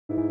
What's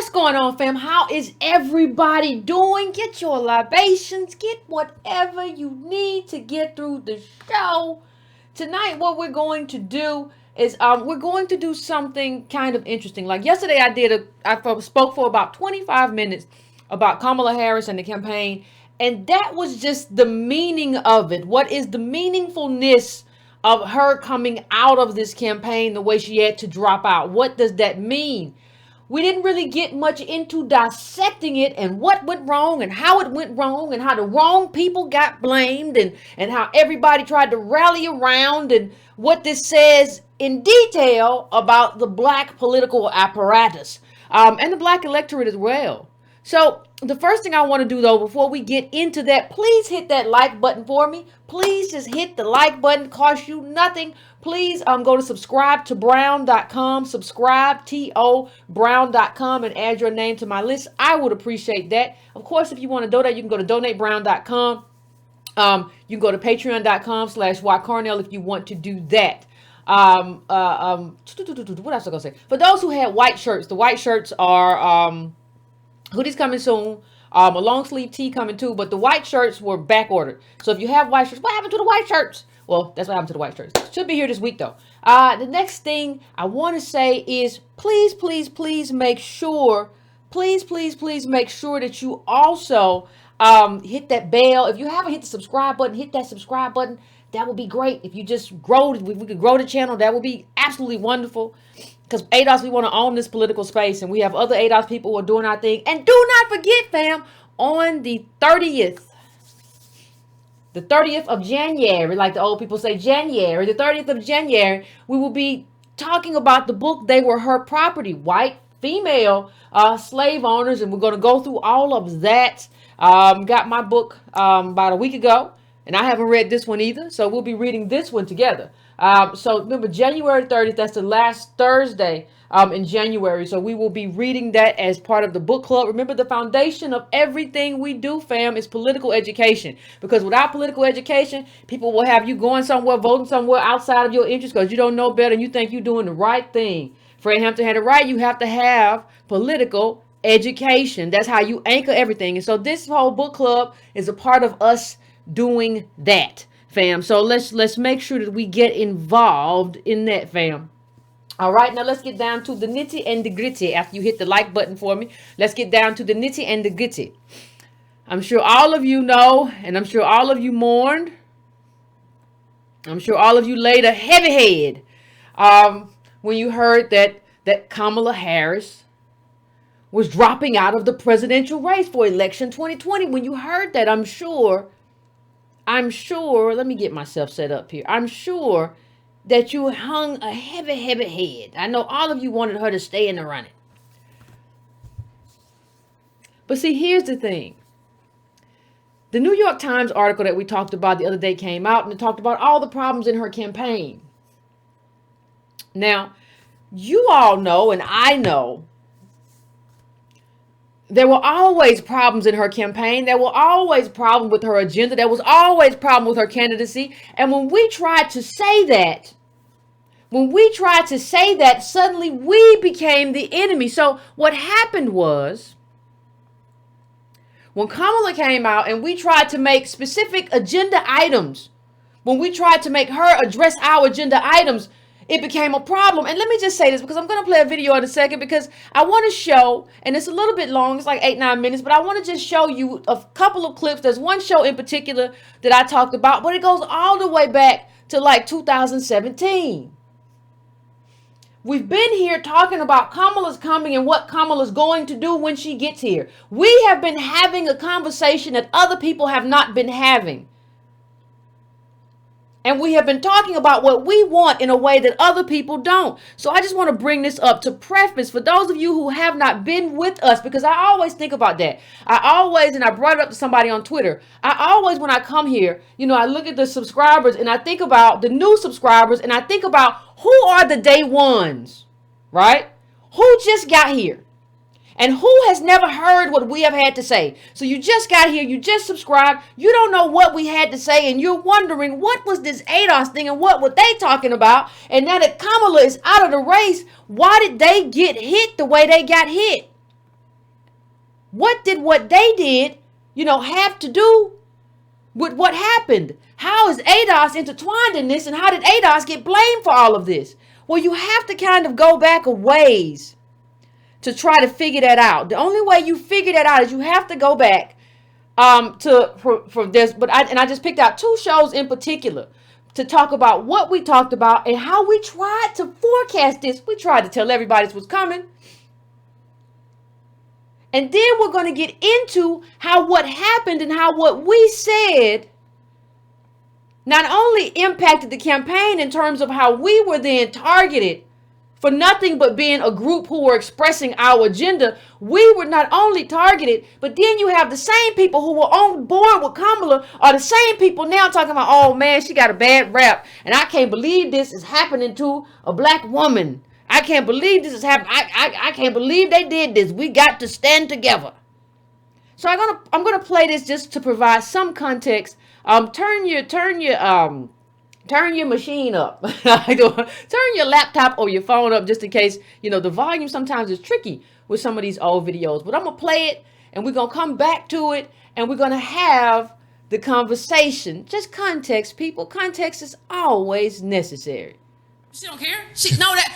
going on, fam? How is everybody doing? Get your libations, get whatever you need to get through the show. Tonight, what we're going to do is we're going to do something kind of interesting. Like yesterday, I spoke for about 25 minutes about Kamala Harris and the campaign, and that was just the meaning of it. What is the meaningfulness of her coming out of this campaign the way she had to drop out? What does that mean? We didn't really get much into dissecting it and what went wrong and how it went wrong and how the wrong people got blamed and how everybody tried to rally around and what this says in detail about the black political apparatus and the black electorate as well. So the first thing I want to do though, before we get into that, please hit that like button for me. Please just hit the like button. Costs you nothing. Please go to subscribe-to-brown.com, subscribe-to-brown.com, and add your name to my list. I would appreciate that. Of course, if you want to donate, you can go to donatebrown.com. You can go to patreon.com/ycarnell if you want to do that. What else was I going to say? For those who had white shirts, the white shirts are hoodies coming soon. A long sleeve tee coming too, but the white shirts were back ordered. So if you have white shirts, what happened to the white shirts? Well, that's what happened to the white shirts. Should be here this week though. The next thing I want to say is please make sure, please make sure that you also hit that bell. If you haven't hit the subscribe button, hit that subscribe button. That would be great. If you just grow, if we could grow the channel, that would be absolutely wonderful. Because ADOS, we want to own this political space, and we have other ADOS people who are doing our thing. And do not forget, fam, on the 30th of January, like the old people say, January, the 30th of January, we will be talking about the book, They Were Her Property, white female slave owners, and we're going to go through all of that. Got my book about a week ago. And I haven't read this one either, so we'll be reading this one together. So remember, January 30th, that's the last Thursday in January. So we will be reading that as part of the book club. Remember, the foundation of everything we do, fam, is political education. Because without political education, people will have you going somewhere, voting somewhere outside of your interest because you don't know better and you think you're doing the right thing. Fred Hampton had it right. You have to have political education. That's how you anchor everything. And so this whole book club is a part of us doing that, fam. So let's make sure that we get involved in that, fam. All right, now let's get down to the nitty and the gritty. After you hit the like button for me, let's get down to the nitty and the gritty. I'm sure all of you know, and I'm sure all of you mourned. I'm sure all of you laid a heavy head when you heard that Kamala Harris was dropping out of the presidential race for election 2020. When you heard that, I'm sure, let me get myself set up here. I'm sure that you hung a heavy head. I know all of you wanted her to stay in the running. But see, here's the thing. The New York Times article that we talked about the other day came out and it talked about all the problems in her campaign. Now, you all know, and I know, there were always problems in her campaign. There were always problems with her agenda. There was always problem with her candidacy. And when we tried to say that, suddenly we became the enemy. So what happened was, when Kamala came out and we tried to make specific agenda items, when we tried to make her address our agenda items, it became a problem. And let me just say this, because I'm going to play a video in a second, because I want to show, and it's a little bit long, it's like 8-9 minutes, but I want to just show you a couple of clips. There's one show in particular that I talked about, but it goes all the way back to like 2017. We've been here talking about Kamala's coming and what Kamala's going to do when she gets here. We have been having a conversation that other people have not been having. And we have been talking about what we want in a way that other people don't. So I just want to bring this up to preface for those of you who have not been with us, because I always think about that. And I brought it up to somebody on Twitter. I always, when I come here, I look at the subscribers and I think about the new subscribers and I think about who are the day ones, right? Who just got here? And who has never heard what we have had to say? So you just got here, you just subscribed, you don't know what we had to say, and you're wondering, what was this ADOS thing and what were they talking about? And now that Kamala is out of the race, why did they get hit the way they got hit? What did what they did, have to do with what happened? How is ADOS intertwined in this, and how did ADOS get blamed for all of this? Well, you have to kind of go back a ways to try to figure that out. The only way you figure that out is you have to go back for this. But I just picked out two shows in particular to talk about what we talked about and how we tried to forecast this. We tried to tell everybody this was coming. And then we're going to get into how what happened and how what we said not only impacted the campaign in terms of how we were then targeted for nothing but being a group who were expressing our agenda. We were not only targeted, but then you have the same people who were on board with Kamala are the same people now talking about, oh man, she got a bad rap. And I can't believe this is happening to a black woman. I can't believe this is happening. I can't believe they did this. We got to stand together. So I'm gonna play this just to provide some context. Turn your machine up. Turn your laptop or your phone up just in case, the volume sometimes is tricky with some of these old videos. But I'm going to play it and we're going to come back to it and we're going to have the conversation. Just context, people. Context is always necessary. She don't care. She know that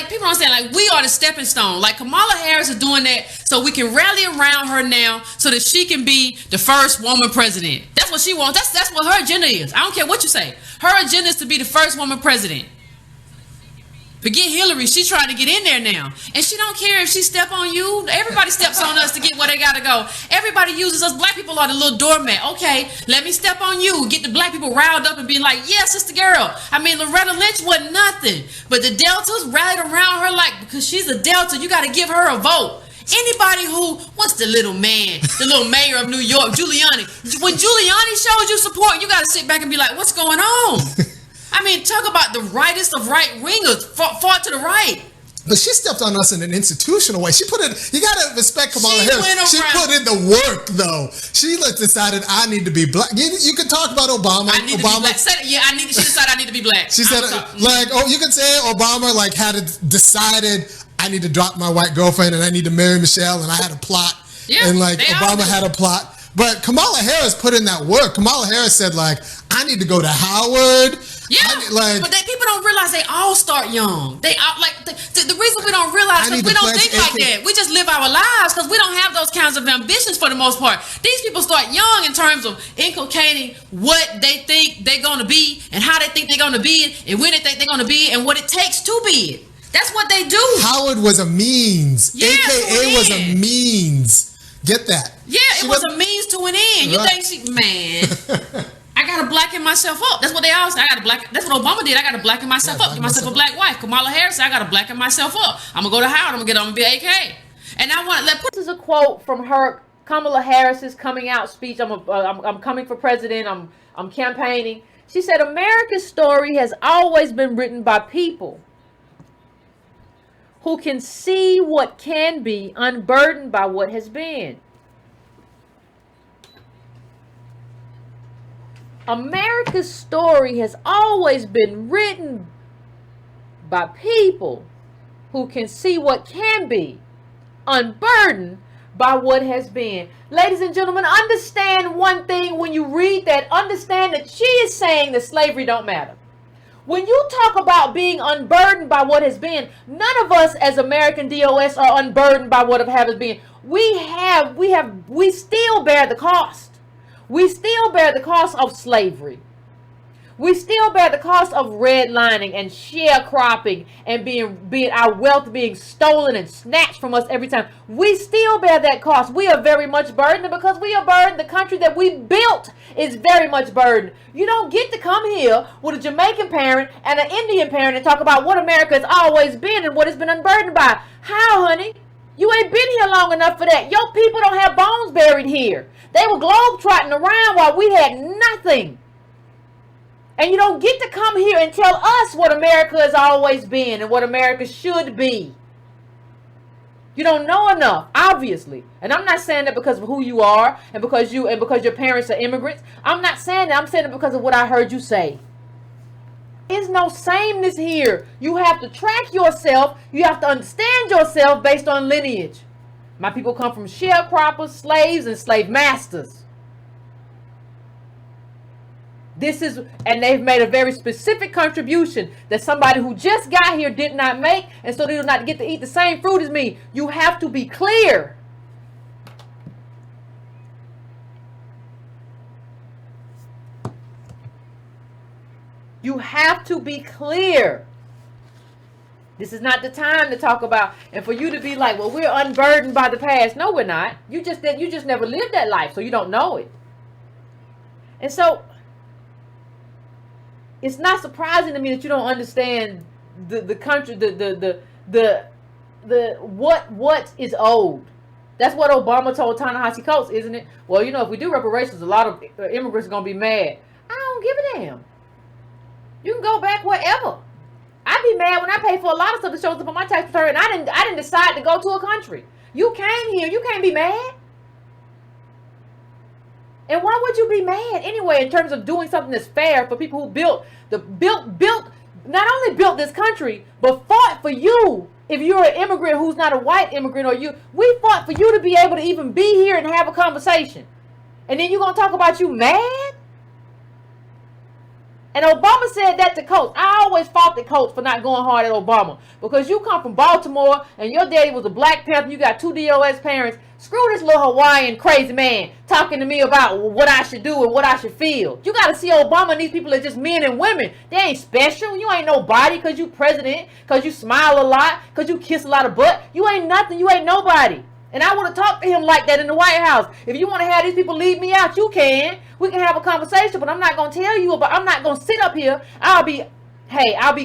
people don't saying we are the stepping stone. Like Kamala Harris is doing that so we can rally around her now so that she can be the first woman president. That's what she wants. That's what her agenda is. I don't care what you say. Her agenda is to be the first woman president. Forget Hillary. She's trying to get in there now. And she don't care if she step on you. Everybody steps on us to get where they got to go. Everybody uses us. Black people are the little doormat. Okay, let me step on you. Get the black people riled up and be like, yeah, sister girl. I mean, Loretta Lynch wasn't nothing. But the Deltas rallied around her because she's a Delta. You got to give her a vote. Anybody who, what's the little man, the little mayor of New York, Giuliani. When Giuliani shows you support, you got to sit back and be like, what's going on? I mean, talk about the rightest of right wingers, far to the right. But she stepped on us in an institutional way. She put it. You gotta respect Kamala Harris. She put in the work, though. She decided I need to be black. You can talk about Obama. I need Obama. To be black. She decided I need to be black. She said, you can say Obama had decided I need to drop my white girlfriend and I need to marry Michelle, and I had a plot. Yeah, and Obama had a plot. But Kamala Harris put in that work. Kamala Harris said, I need to go to Howard. Yeah, but people don't realize they all start young. They all, the reason we don't realize because we don't think like that. We just live our lives because we don't have those kinds of ambitions for the most part. These people start young in terms of inculcating what they think they're going to be and how they think they're going to be it and when they think they're going to be it and what it takes to be it. That's what they do. Howard was a means. Yeah, AKA was a means. Get that? Yeah, it was a means to an end. You think I gotta blacken myself up. That's what they always say. That's what Obama did. I gotta blacken myself up. Get myself a black wife. Kamala Harris said, I gotta blacken myself up. I'm gonna go to Howard. I'm gonna be AK. And I want to This is a quote from her, Kamala Harris's coming out speech. I'm coming for president. I'm campaigning. She said, America's story has always been written by people who can see what can be, unburdened by what has been. America's story has always been written by people who can see what can be, unburdened by what has been. Ladies and gentlemen, understand one thing when you read that. Understand that she is saying that slavery don't matter. When you talk about being unburdened by what has been, none of us as American DOS are unburdened by what has been. We still bear the cost. We still bear the cost of slavery. We still bear the cost of redlining and sharecropping and being our wealth being stolen and snatched from us every time. We still bear that cost. We are very much burdened, and because we are burdened, the country that we built is very much burdened. You don't get to come here with a Jamaican parent and an Indian parent and talk about what America has always been and what it's been unburdened by. How, honey? You ain't been here long enough for that. Your people don't have bones buried here. They were globetrotting around while we had nothing. And you don't get to come here and tell us what America has always been and what America should be. You don't know enough, obviously. And I'm not saying that because of who you are and because your parents are immigrants. I'm not saying that. I'm saying it because of what I heard you say. There's no sameness here. You have to track yourself. You have to understand yourself based on lineage. My people come from sharecroppers, slaves, and slave masters. And they've made a very specific contribution that somebody who just got here did not make, and so they do not get to eat the same fruit as me. You have to be clear. You have to be clear. This is not the time to talk about, and for you to be like, well, we're unburdened by the past. No, we're not. You just never lived that life, so you don't know it. And so it's not surprising to me that you don't understand the country, what is owed. That's what Obama told Ta-Nehisi Coates, isn't it? Well, if we do reparations, a lot of immigrants are gonna be mad. I don't give a damn. You can go back wherever. I'd be mad when I pay for a lot of stuff that shows up on my tax return. I didn't decide to go to a country. You came here. You can't be mad. And why would you be mad anyway in terms of doing something that's fair for people who not only built this country, but fought for you? If you're an immigrant who's not a white immigrant, we fought for you to be able to even be here and have a conversation. And then you're going to talk about you mad? And Obama said that to Coates. I always fought the Coates for not going hard at Obama. Because you come from Baltimore and your daddy was a Black Panther. You got 2 DOS parents. Screw this little Hawaiian crazy man talking to me about what I should do and what I should feel. You got to see Obama and these people are just men and women. They ain't special. You ain't nobody because you president, because you smile a lot, because you kiss a lot of butt. You ain't nothing. You ain't nobody. And I want to talk to him like that in the White House. If you want to have these people leave me out, you can. We can have a conversation, but I'm not going to tell you about, I'm not going to sit up here. I'll be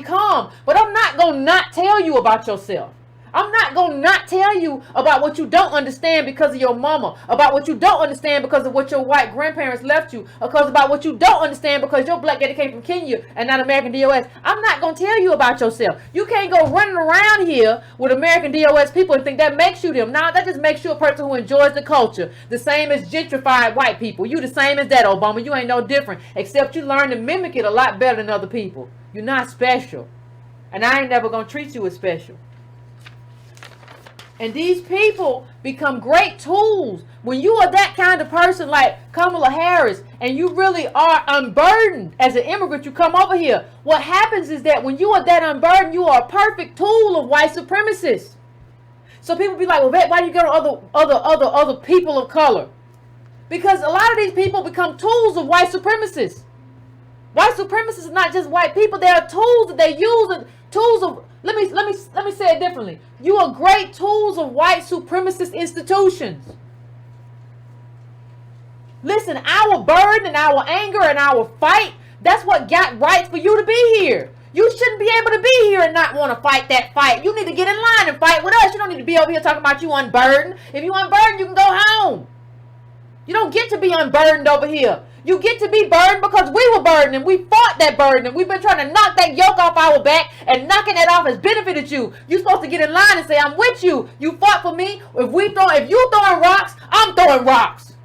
calm, but I'm not going to not tell you about yourself. I'm not going to not tell you about what you don't understand because of your mama, about what you don't understand because of what your white grandparents left you, or because about what you don't understand because your black daddy came from Kenya and not American DOS. I'm not going to tell you about yourself. You can't go running around here with American DOS people and think that makes you them. Now, that just makes you a person who enjoys the culture. The same as gentrified white people. You the same as that, Obama. You ain't no different, except you learn to mimic it a lot better than other people. You're not special. And I ain't never going to treat you as special. And these people become great tools. When you are that kind of person like Kamala Harris, and you really are unburdened as an immigrant, you come over here. What happens is that when you are that unburdened, you are a perfect tool of white supremacists. So people be like, well, why do you go to other people of color? Because a lot of these people become tools of white supremacists. White supremacists are not just white people. They are tools that they use, tools of, let me say it differently. You are great tools of white supremacist institutions. Listen, our burden and our anger and our fight, that's what got right for you to be here. You shouldn't be able to be here and not want to fight that fight. You need to get in line and fight with us. You don't need to be over here talking about you unburdened. If you unburdened, you can go home. You don't get to be unburdened over here. You get to be burdened because we were burdened and we fought that burden and we've been trying to knock that yoke off our back, and knocking that off has benefited you. You're supposed to get in line and say, I'm with you. You fought for me. If you throwing rocks, I'm throwing rocks.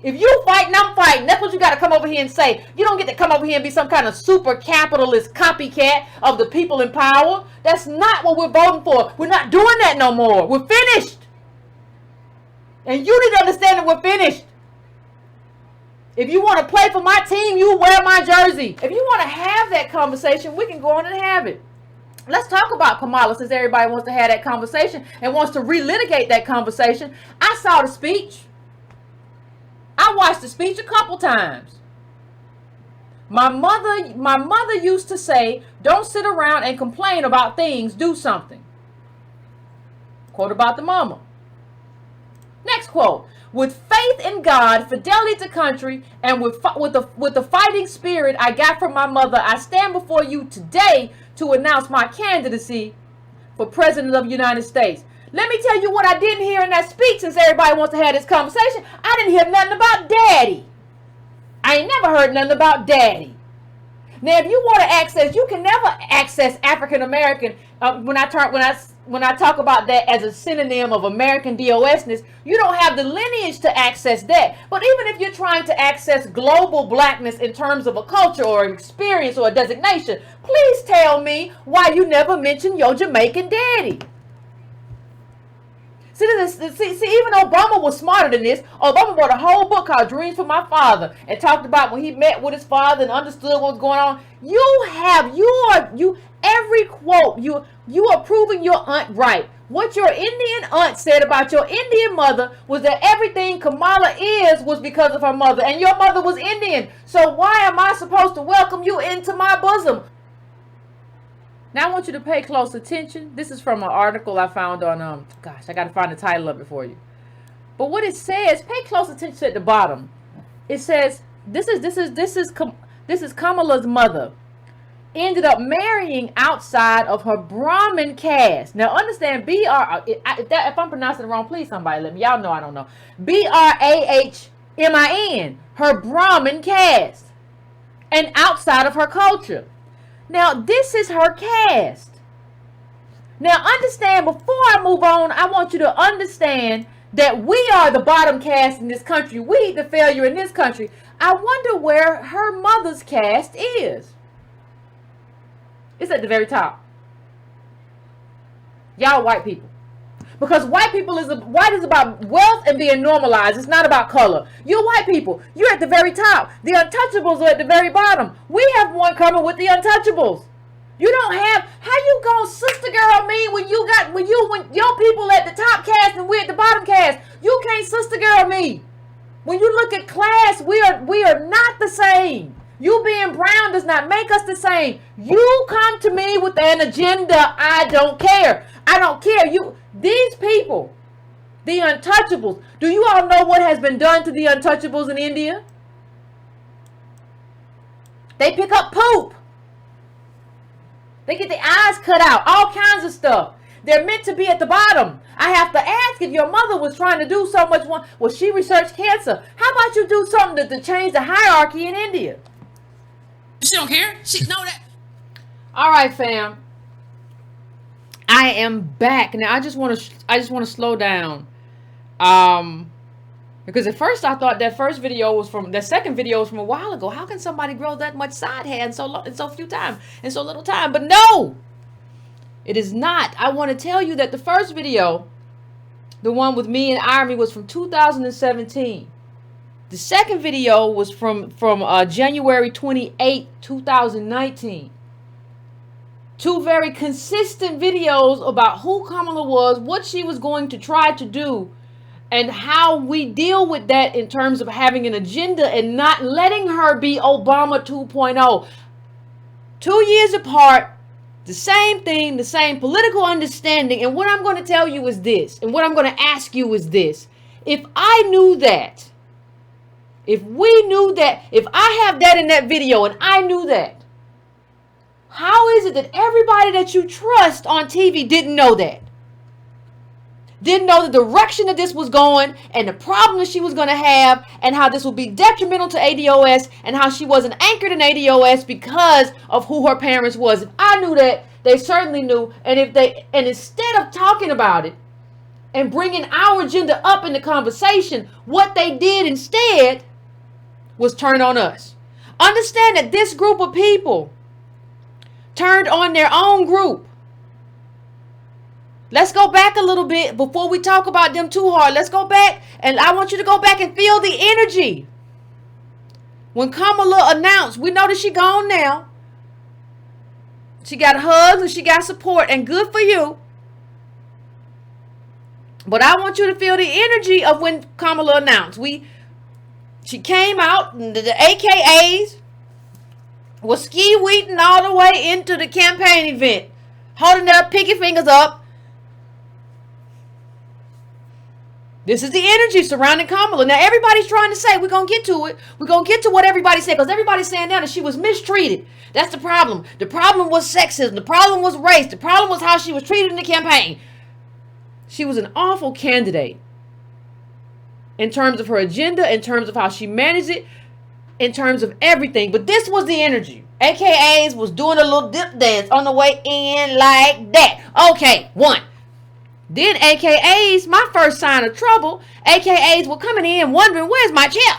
If you fighting, I'm fighting. That's what you got to come over here and say. You don't get to come over here and be some kind of super capitalist copycat of the people in power. That's not what we're voting for. We're not doing that no more. We're finished. And you need to understand that we're finished. If you want to play for my team, you wear my jersey. If you want to have that conversation, we can go on and have it. Let's talk about Kamala, since everybody wants to have that conversation and wants to relitigate that conversation. I saw the speech. I watched the speech a couple times. My mother used to say, don't sit around and complain about things, do something. Quote about the mama. Next quote. With faith in God, fidelity to country, and with the fighting spirit I got from my mother, I stand before you today to announce my candidacy for President of the United States. Let me tell you what I didn't hear in that speech, since everybody wants to have this conversation. I didn't hear nothing about Daddy. I ain't never heard nothing about Daddy. Now, if you want to access, you can never access African American. When I talk about that as a synonym of American DOSness, you don't have the lineage to access that. But even if you're trying to access global blackness in terms of a culture or an experience or a designation, please tell me why you never mention your Jamaican daddy. See, even Obama was smarter than this. Obama wrote a whole book called Dreams from My Father and talked about when he met with his father and understood what was going on. Every quote, you are proving your aunt right. What your Indian aunt said about your Indian mother was that everything Kamala was because of her mother, and your mother was Indian. So why am I supposed to welcome you into my bosom? Now I want you to pay close attention. This is from an article I found on, I got to find the title of it for you. But what it says, pay close attention at the bottom. It says, this is Kamala's mother. Ended up marrying outside of her Brahmin caste. Now understand, if I'm pronouncing it wrong, please somebody let me. Y'all know I don't know. Brahmin, her Brahmin caste. And outside of her culture. Now, this is her caste. Now, understand, before I move on, I want you to understand that we are the bottom caste in this country. We the failure in this country. I wonder where her mother's caste is. It's at the very top. Y'all white people. Because white is about wealth and being normalized. It's not about color. You white people, you're at the very top. The untouchables are at the very bottom. We have one coming with the untouchables. You don't have, how you gonna sister girl me when your people at the top caste and we at the bottom caste? You can't sister girl me. When you look at class, we are not the same. You being brown does not make us the same. You come to me with an agenda. I don't care. I don't care. These people, the untouchables. Do you all know what has been done to the untouchables in India? They pick up poop. They get the eyes cut out. All kinds of stuff. They're meant to be at the bottom. I have to ask, if your mother was trying to do so much, well, she researched cancer. How about you do something to change the hierarchy in India? She don't care. She know that. All right, fam. I am back now. I just want to slow down, because at first I thought that second video was from a while ago. How can somebody grow that much side hair in so little time? But no, it is not. I want to tell you that the first video, the one with me and Irony, was from 2017. The second video was from January 28, 2019. Two very consistent videos about who Kamala was, what she was going to try to do, and how we deal with that in terms of having an agenda and not letting her be Obama 2.0. 2 years apart, the same thing, the same political understanding. And what I'm going to tell you is this, and what I'm going to ask you is this. If I knew that, if we knew that, if I have that in that video and I knew that, how is it that everybody that you trust on TV didn't know that? Didn't know the direction that this was going and the problem that she was going to have and how this would be detrimental to ADOS and how she wasn't anchored in ADOS because of who her parents was. If I knew that, they certainly knew. And instead of talking about it and bringing our agenda up in the conversation, what they did instead was turn on us. Understand that this group of people turned on their own group. Let's go back a little bit before we talk about them too hard. Let's go back, and I want you to go back and feel the energy. When Kamala announced, we know that she gone now. She got hugs and she got support, and good for you. But I want you to feel the energy of when Kamala announced. She came out, and the AKAs was ski-weeting all the way into the campaign event, holding their pinky fingers up. This is the energy surrounding Kamala. Now, everybody's trying to say, we're going to get to it. We're going to get to what everybody said, because everybody's saying now that she was mistreated. That's the problem. The problem was sexism. The problem was race. The problem was how she was treated in the campaign. She was an awful candidate in terms of her agenda, in terms of how she managed it, in terms of everything. But this was the energy. AKAs was doing a little dip dance on the way in like that. Okay, one. Then AKAs, my first sign of trouble, AKAs were coming in wondering, where's my chair?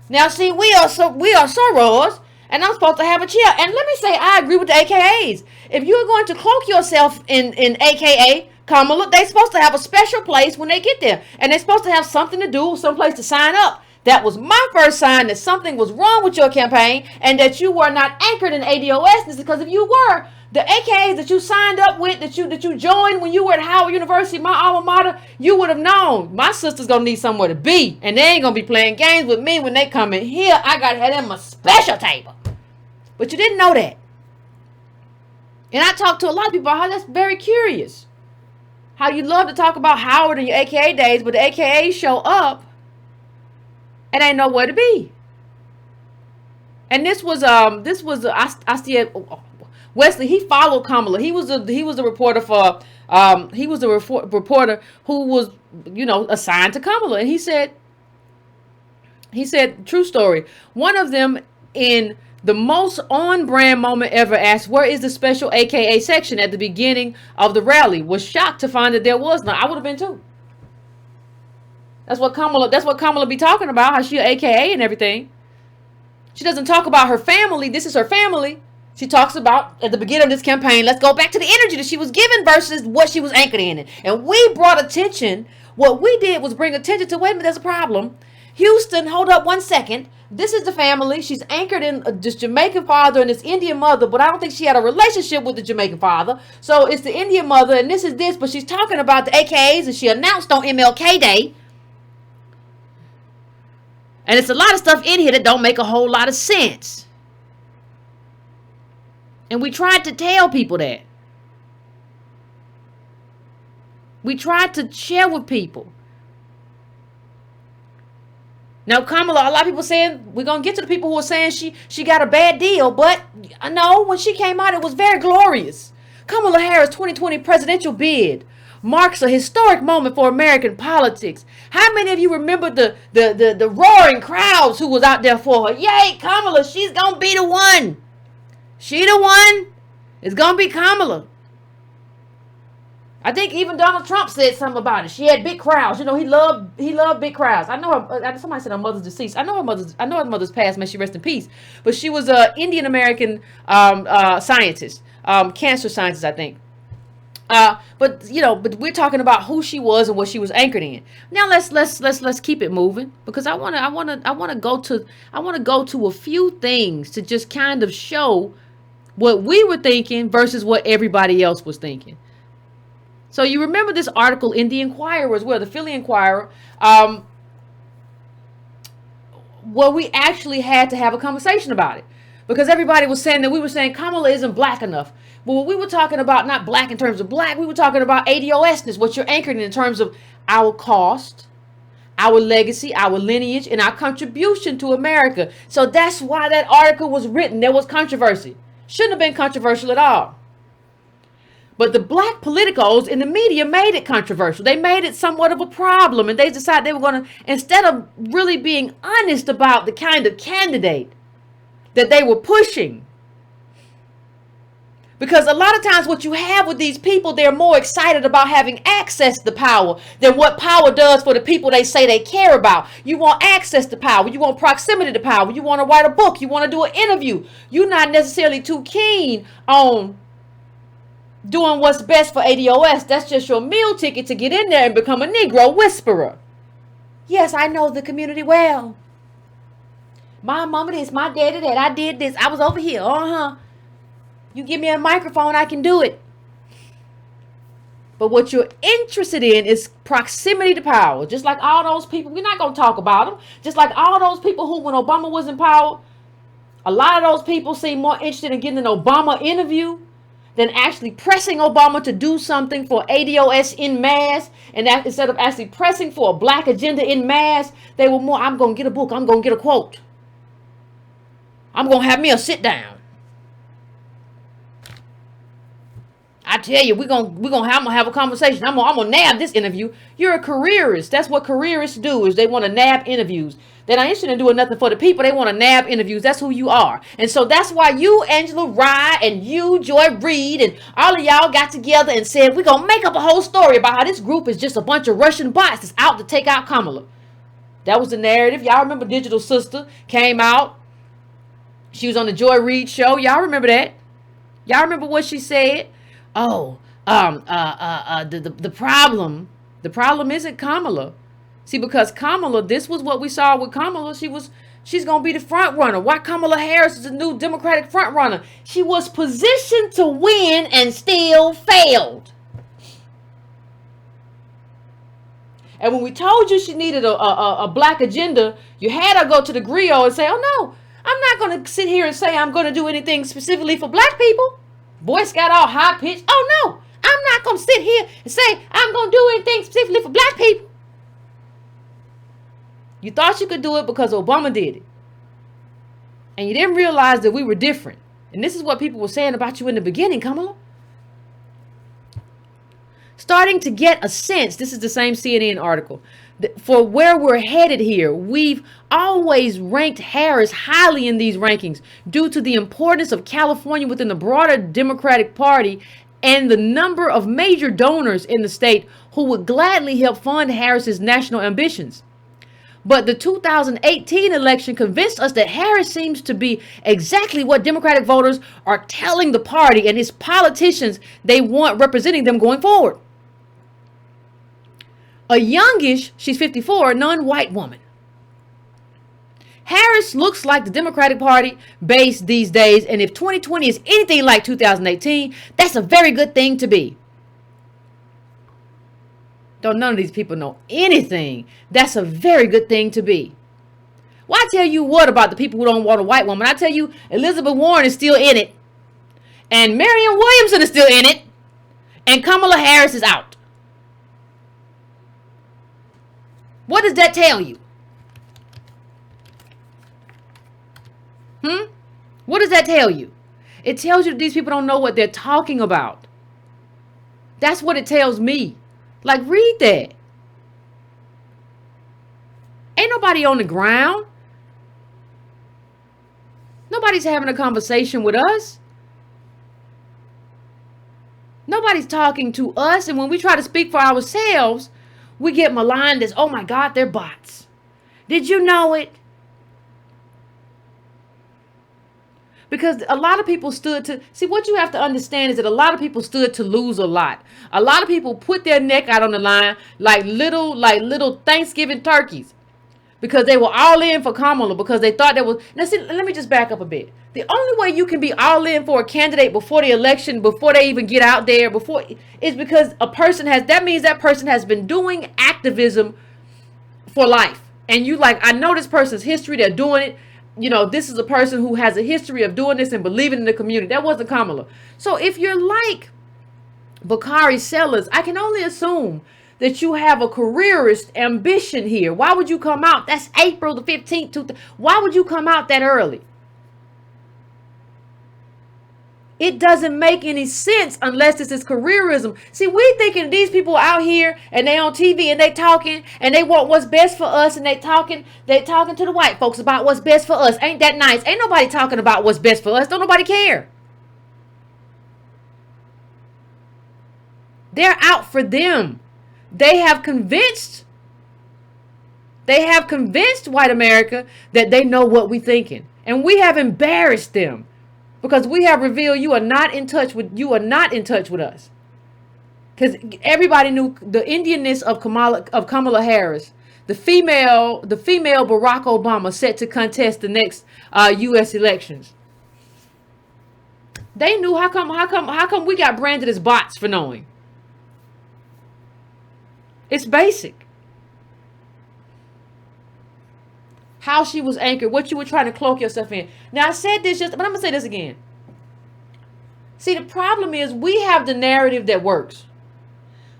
Now see, we are sorors, and I'm supposed to have a chair. And let me say, I agree with the AKAs. If you're going to cloak yourself in AKA Kamala, they're supposed to have a special place when they get there. And they're supposed to have something to do, some place to sign up. That was my first sign that something was wrong with your campaign and that you were not anchored in ADOS. Because if you were, the AKAs that you signed up with, that you joined when you were at Howard University, my alma mater, you would have known my sister's going to need somewhere to be. And they ain't going to be playing games with me when they come in here. I got to have them a special table. But you didn't know that. And I talked to a lot of people about how that's very curious. How you love to talk about Howard and your AKA days, but the AKAs show up and ain't nowhere to be. And this was I see Wesley, he followed Kamala. He was a reporter for reporter who was, assigned to Kamala. And he said, true story. One of them, in the most on-brand moment ever, asked, where is the special AKA section at the beginning of the rally? Was shocked to find that there was none. I would have been too. That's what Kamala be talking about, how she an AKA and everything. She doesn't talk about her family. This is her family. She talks about, at the beginning of this campaign, let's go back to the energy that she was given versus what she was anchored in. And we brought attention. What we did was bring attention to, wait a minute, there's a problem. Houston, hold up 1 second. This is the family. She's anchored in this Jamaican father and this Indian mother, but I don't think she had a relationship with the Jamaican father. So it's the Indian mother, and this is this, but she's talking about the AKAs, and she announced on MLK Day. And it's a lot of stuff in here that don't make a whole lot of sense. And we tried to tell people that. We tried to share with people. Now, Kamala, a lot of people saying, we're going to get to the people who are saying she got a bad deal. But no, when she came out, it was very glorious. Kamala Harris' 2020 presidential bid marks a historic moment for American politics. How many of you remember the roaring crowds who was out there for her? Yay, Kamala, she's going to be the one. She the one. It's going to be Kamala. I think even Donald Trump said something about it. She had big crowds. You know, he loved big crowds. I know her, somebody said her mother's deceased. I know her mother's passed. May she rest in peace. But she was a Indian American scientist, cancer scientist, I think. But we're talking about who she was and what she was anchored in. Now let's keep it moving, because I want to go to a few things to just kind of show what we were thinking versus what everybody else was thinking. So you remember this article in the Inquirer as well, the Philly Inquirer, where we actually had to have a conversation about it, because everybody was saying that we were saying Kamala isn't black enough. But what we were talking about, not black in terms of black, we were talking about ADOSness, what you're anchored in terms of our cost, our legacy, our lineage, and our contribution to America. So that's why that article was written. There was controversy. Shouldn't have been controversial at all. But the black politicos in the media made it controversial. They made it somewhat of a problem, and they decided they were going to, instead of really being honest about the kind of candidate that they were pushing. Because a lot of times what you have with these people, they're more excited about having access to power than what power does for the people they say they care about. You want access to power. You want proximity to power. You want to write a book. You want to do an interview. You're not necessarily too keen on doing what's best for ADOS. That's just your meal ticket to get in there and become a Negro whisperer. Yes, I know the community well. My mama this, my daddy that, I did this, I was over here. You give me a microphone, I can do it. But what you're interested in is proximity to power. Just like all those people, we're not going to talk about them. Just like all those people who, when Obama was in power, a lot of those people seem more interested in getting an Obama interview than actually pressing Obama to do something for ADOS in mass. And that, instead of actually pressing for a black agenda in mass, they were more, I'm going to get a book, I'm going to get a quote. I'm going to have me a sit down. I tell you, we're gonna have a conversation. I'm gonna nab this interview. You're a careerist. That's what careerists do, is they want to nab interviews. They're not interested in doing nothing for the people. They want to nab interviews. That's who you are. And so that's why you, Angela Rye, and you, Joy Reid, and all of y'all got together and said, we're gonna make up a whole story about how this group is just a bunch of Russian bots that's out to take out Kamala. That was the narrative. Y'all remember Digital Sister came out. She was on the Joy Reid show. Y'all remember that? Y'all remember what she said? The problem isn't Kamala. See, because Kamala, this was what we saw with Kamala. She's going to be the front runner. Why Kamala Harris is the new Democratic front runner? She was positioned to win and still failed. And when we told you she needed a black agenda, you had her go to the griot and say, oh no, I'm not going to sit here and say I'm going to do anything specifically for black people. Voice got all high pitched. Oh no, I'm not going to sit here and say I'm going to do anything specifically for black people. You thought you could do it because Obama did it. And you didn't realize that we were different. And this is what people were saying about you in the beginning, Kamala. Starting to get a sense, this is the same CNN article, for where we're headed here. We've always ranked Harris highly in these rankings due to the importance of California within the broader Democratic Party and the number of major donors in the state who would gladly help fund Harris's national ambitions. But the 2018 election convinced us that Harris seems to be exactly what Democratic voters are telling the party and its politicians they want representing them going forward. A youngish, she's 54, non-white woman. Harris looks like the Democratic Party base these days, and if 2020 is anything like 2018, that's a very good thing to be. Don't none of these people know anything. That's a very good thing to be. Well, I tell you what about the people who don't want a white woman. I tell you, Elizabeth Warren is still in it, and Marianne Williamson is still in it, and Kamala Harris is out. What does that tell you? What does that tell you? It tells you that these people don't know what they're talking about. That's what it tells me. Like, read that. Ain't nobody on the ground. Nobody's having a conversation with us. Nobody's talking to us. And when we try to speak for ourselves, we get maligned as, oh my God, they're bots. Did you know it? Because a lot of people stood to, see, what you have to understand is that a lot of people stood to lose a lot. A lot of people put their neck out on the line like little Thanksgiving turkeys. Because they were all in for Kamala, because they thought there was, now see, let me just back up a bit. The only way you can be all in for a candidate before the election, before they even get out there, is because a person has, that means that person has been doing activism for life. And you like, I know this person's history, they're doing it. You know, this is a person who has a history of doing this and believing in the community. That wasn't Kamala. So if you're like Bakari Sellers, I can only assume that you have a careerist ambition here. Why would you come out? That's April the 15th. Why would you come out that early? It doesn't make any sense unless this is careerism. See, we thinking these people out here and they on TV and they talking and they want what's best for us, and they talking to the white folks about what's best for us. Ain't that nice? Ain't nobody talking about what's best for us. Don't nobody care. They're out for them. They have convinced white America that they know what we thinking. And we have embarrassed them. Because we have revealed you are not in touch with us. Because everybody knew the Indianness of Kamala Harris, the female Barack Obama set to contest the next U.S. elections. They knew. How come we got branded as bots for knowing? It's basic. How she was anchored, what you were trying to cloak yourself in. Now, I said this but I'm going to say this again. See, the problem is we have the narrative that works.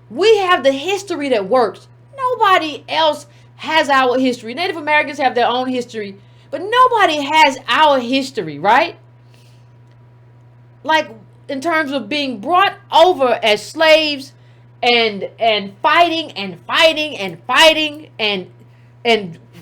We have the history that works. Nobody else has our history. Native Americans have their own history, but nobody has our history, right? Like, in terms of being brought over as slaves and fighting and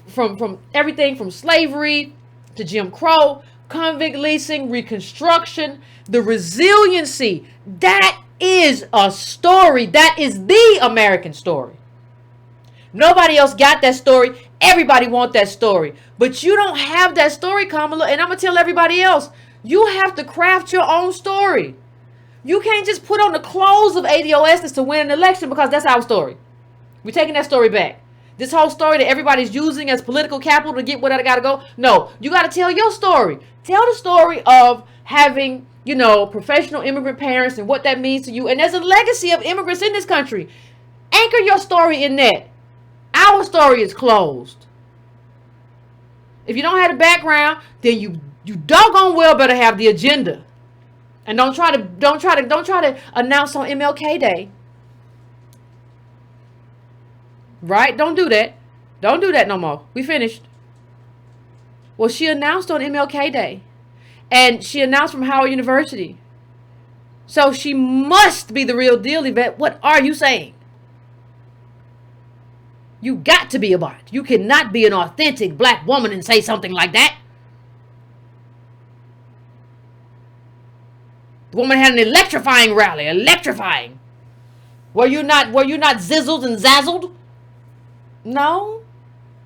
from everything from slavery to Jim Crow, convict leasing, Reconstruction, the resiliency. That is a story. That is the American story. Nobody else got that story. Everybody wants that story. But you don't have that story, Kamala. And I'm going to tell everybody else, you have to craft your own story. You can't just put on the clothes of ADOS to win an election, because that's our story. We're taking that story back. This whole story that everybody's using as political capital to get where I gotta go. No, you gotta tell your story. Tell the story of having, professional immigrant parents and what that means to you. And there's a legacy of immigrants in this country. Anchor your story in that. Our story is closed. If you don't have the background, then you doggone well better have the agenda. And don't try to announce on MLK Day. Right? Don't do that. Don't do that no more. We finished. Well, she announced on MLK Day. And she announced from Howard University. So she must be the real deal, Yvette. What are you saying? You got to be a bot. You cannot be an authentic black woman and say something like that. The woman had an electrifying rally. Electrifying. Were you not zizzled and zazzled? No.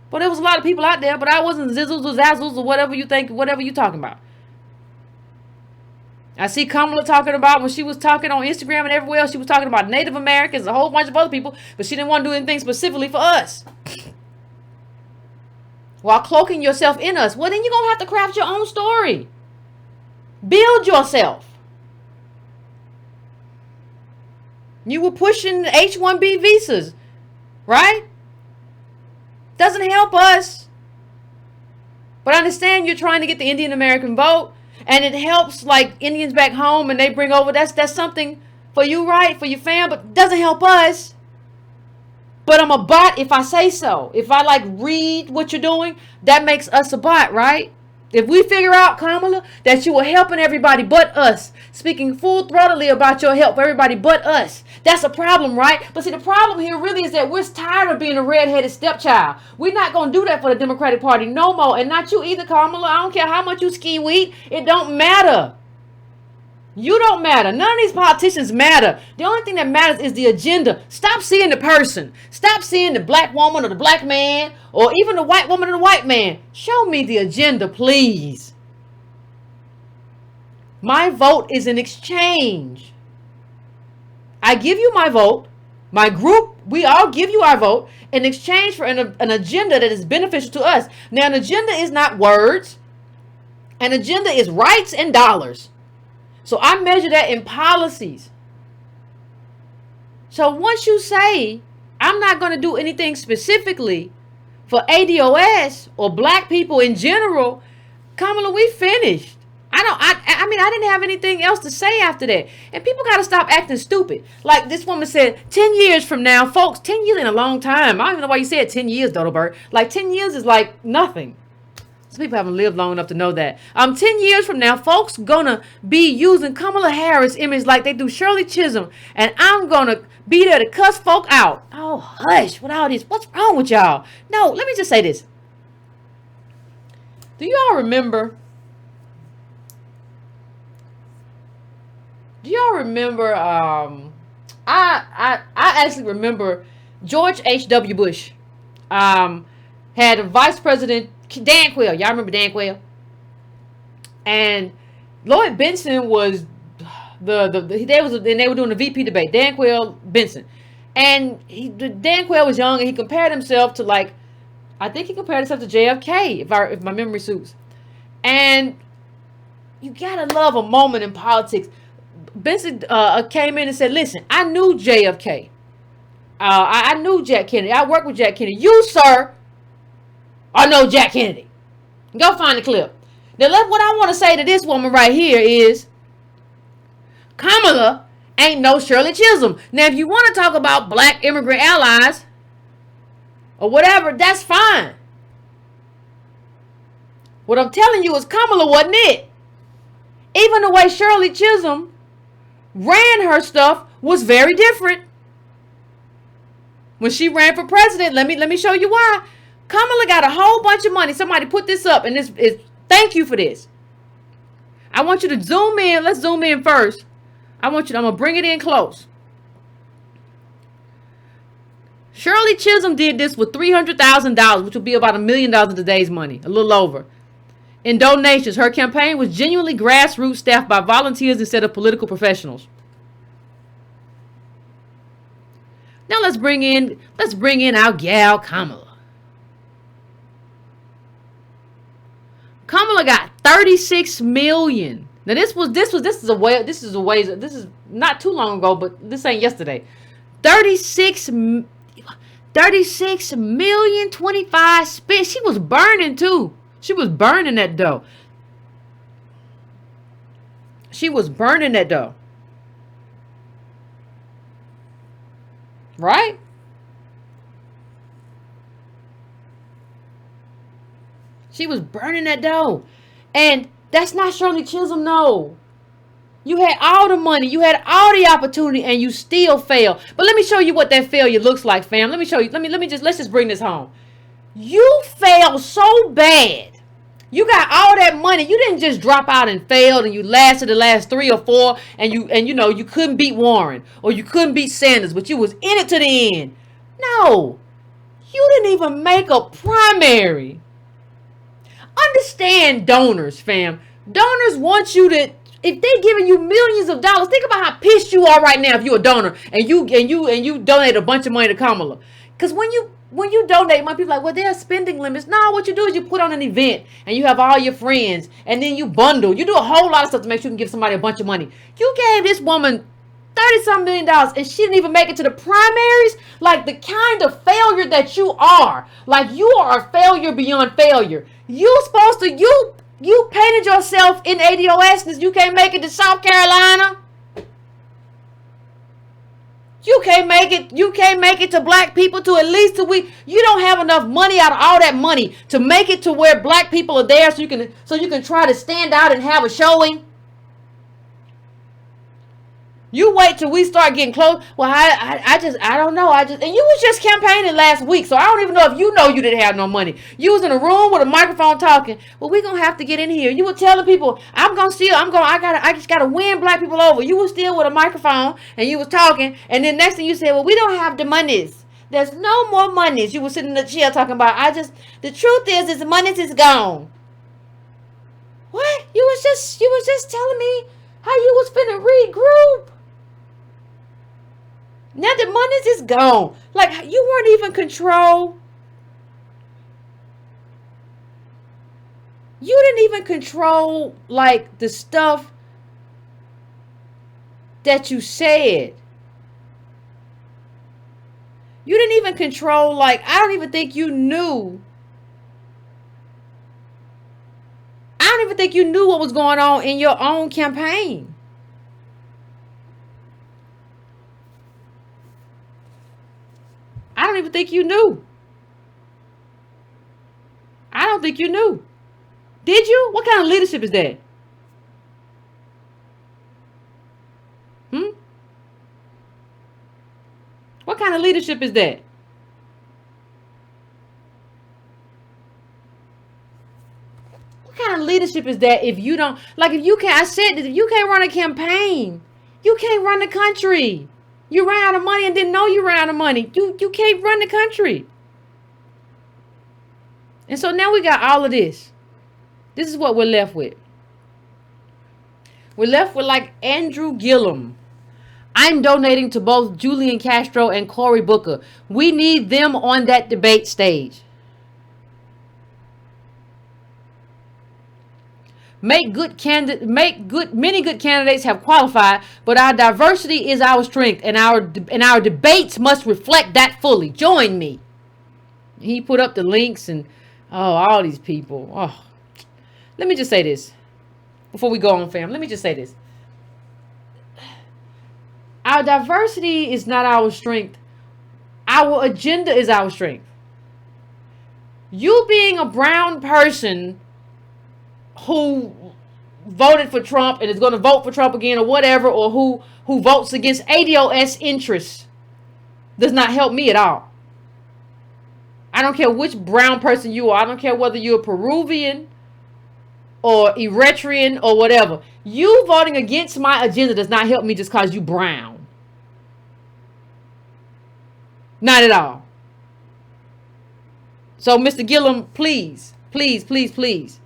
But there was a lot of people out there, but I wasn't zizzles or zazzles or whatever you talking about. I see Kamala talking about, when she was talking on Instagram and everywhere else, she was talking about Native Americans, a whole bunch of other people, but she didn't want to do anything specifically for us. While cloaking yourself in us. Well, then you're going to have to craft your own story. Build yourself. You were pushing H-1B visas, right? Doesn't help us. But I understand you're trying to get the Indian American vote, and it helps like Indians back home, and they bring over, that's something for you, right? For your fam, but it doesn't help us. But I'm a bot if I say so. If I read what you're doing, that makes us a bot, right? If we figure out, Kamala, that you are helping everybody but us, speaking full-throatedly about your help for everybody but us, that's a problem, right? But see, the problem here really is that we're tired of being a red-headed stepchild. We're not going to do that for the Democratic Party no more. And not you either, Kamala. I don't care how much you ski weed. It don't matter. You don't matter. None of these politicians matter. The only thing that matters is the agenda. Stop seeing the person. Stop seeing the black woman or the black man or even the white woman or the white man. Show me the agenda, please. My vote is an exchange. I give you my vote. My group, we all give you our vote in exchange for an agenda that is beneficial to us. Now, an agenda is not words. An agenda is rights and dollars. So I measure that in policies. So once you say, I'm not going to do anything specifically for ADOS or black people in general, Kamala, we finished. I mean, I didn't have anything else to say after that. And people got to stop acting stupid. Like this woman said, 10 years from now, folks, 10 years in a long time. I don't even know why you said 10 years, Dodobert. Like 10 years is like nothing. Some people haven't lived long enough to know that. 10 years from now, folks gonna be using Kamala Harris image like they do Shirley Chisholm. And I'm gonna be there to cuss folk out. Oh, hush with all this. What's wrong with y'all? No, let me just say this. Do y'all remember? I actually remember George H.W. Bush had a vice president, Dan Quayle. Y'all remember Dan Quayle? And Lloyd Bentsen was they were doing the VP debate. Dan Quayle, Bentsen. And Dan Quayle was young and he compared himself to I think he compared himself to JFK, if my memory suits. And you gotta love a moment in politics. Bentsen came in and said, listen, I knew JFK. I knew Jack Kennedy. I worked with Jack Kennedy. You, sir, are no Jack Kennedy. Go find the clip. Now, what I want to say to this woman right here is, Kamala ain't no Shirley Chisholm. Now, if you want to talk about black immigrant allies or whatever, that's fine. What I'm telling you is Kamala wasn't it. Even the way Shirley Chisholm ran her stuff was very different. When she ran for president, let me show you why. Kamala got a whole bunch of money. Somebody put this up, and this is thank you for this. I want you to zoom in. Let's zoom in first. I'm gonna bring it in close. Shirley Chisholm did this with $300,000, which would be about $1 million in today's money, a little over. In donations, her campaign was genuinely grassroots, staffed by volunteers instead of political professionals. Now let's bring in our gal Kamala. Kamala got 36 million. Now this is not too long ago, but this ain't yesterday. 36 million 25 spent. She was burning too. She was burning that dough. Right? She was burning that dough. And that's not Shirley Chisholm, no. You had all the money. You had all the opportunity and you still failed. But let me show you what that failure looks like, fam. Let me show you. Let's just bring this home. You failed so bad. You got all that money. You didn't just drop out and failed and you lasted the last 3 or 4 and you couldn't beat Warren or you couldn't beat Sanders, but you was in it to the end. No. You didn't even make a primary. Understand donors, fam. Donors want you to, if they're giving you millions of dollars, think about how pissed you are right now if you're a donor and you donate a bunch of money to Kamala. Because when you donate money, people are like, well, there are spending limits. No, what you do is you put on an event and you have all your friends and then you bundle. You do a whole lot of stuff to make sure you can give somebody a bunch of money. You gave this woman $30-some million and she didn't even make it to the primaries. Like the kind of failure that you are. Like you are a failure beyond failure. You painted yourself in ADOS and you can't make it to South Carolina. You can't make it. You can't make it to black people to at least a week. You don't have enough money out of all that money to make it to where black people are there, so you can try to stand out and have a showing. You wait till we start getting close. Well, I don't know. And you was just campaigning last week, so I don't even know if you know you didn't have no money. You was in a room with a microphone talking. Well, we gonna have to get in here. You were telling people, I just gotta win black people over. You was still with a microphone and you was talking, and then next thing you said, well, we don't have the monies. There's no more monies. You were sitting in the chair talking about, the truth is the monies is gone. What? You was just telling me how you was finna regroup. Now the monies is gone. Like, you weren't even control. You didn't even control, like, the stuff that you said. You didn't even control, like, I don't even think you knew. I don't even think you knew what was going on in your own campaign. I don't even think you knew. I don't think you knew. Did you? What kind of leadership is that? What kind of leadership is that? What kind of leadership is that if you don't, like, if you can't, I said that if you can't run a campaign, you can't run the country. You ran out of money and didn't know you ran out of money. You can't run the country. And so now we got all of this. This is what we're left with. We're left with, like, Andrew Gillum. I'm donating to both Julian Castro and Cory Booker. We need them on that debate stage. Many good candidates have qualified, but our diversity is our strength, and our debates must reflect that fully. Join me. He put up the links and all these people. Oh, let me just say this before we go on, fam. Let me just say this. Our diversity is not our strength. Our agenda is our strength. You being a brown person who voted for Trump and is going to vote for Trump again or whatever, or who votes against ADOS interests, does not help me at all. I don't care which brown person you are. I don't care whether you're Peruvian or Eritrean or whatever. You voting against my agenda does not help me just because you brown. Not at all. So, Mr. Gillum, please, please, please, please.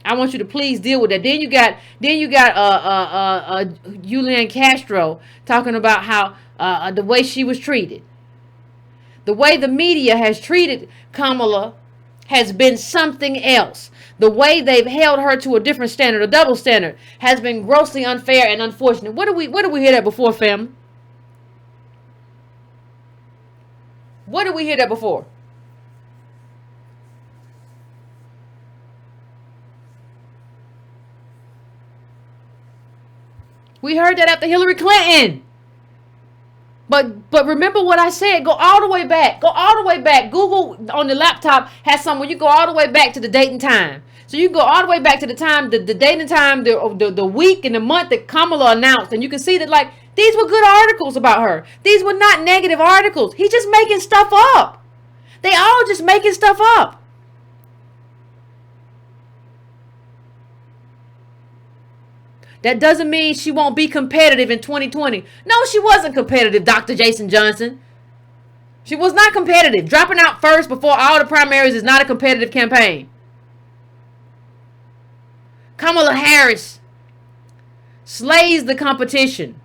I want you to please deal with that. Then you got Julian Castro talking about how the way she was treated. The way the media has treated Kamala has been something else. The way they've held her to a different standard, a double standard, has been grossly unfair and unfortunate. What do we hear that before, family? What did we hear that before? We heard that after Hillary Clinton. But remember what I said. Go all the way back. Go all the way back. Google on the laptop has somewhere. You go all the way back to the date and time. So you go all the way back to the time, the date and time, the week and the month that Kamala announced. And you can see that, like, these were good articles about her. These were not negative articles. He's just making stuff up. They all just making stuff up. That doesn't mean she won't be competitive in 2020. No, she wasn't competitive, Dr. Jason Johnson. She was not competitive. Dropping out first before all the primaries is not a competitive campaign. Kamala Harris slays the competition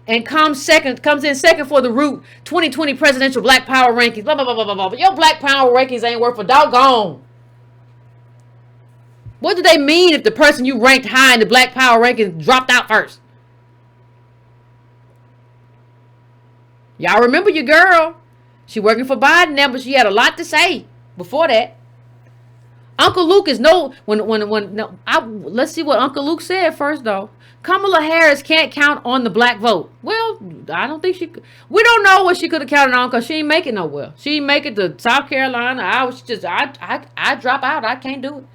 and comes in second for the Root 2020 presidential Black Power rankings. Blah, blah, blah, blah, blah, blah. But your Black Power rankings ain't worth a doggone. What do they mean if the person you ranked high in the Black Power rankings dropped out first? Y'all remember your girl. She working for Biden now, but she had a lot to say before that. Uncle Luke is no let's see what Uncle Luke said first though. Kamala Harris can't count on the black vote. Well, I don't think she could. We don't know what she could have counted on because she ain't make it nowhere. She ain't make it to South Carolina. I drop out. I can't do it.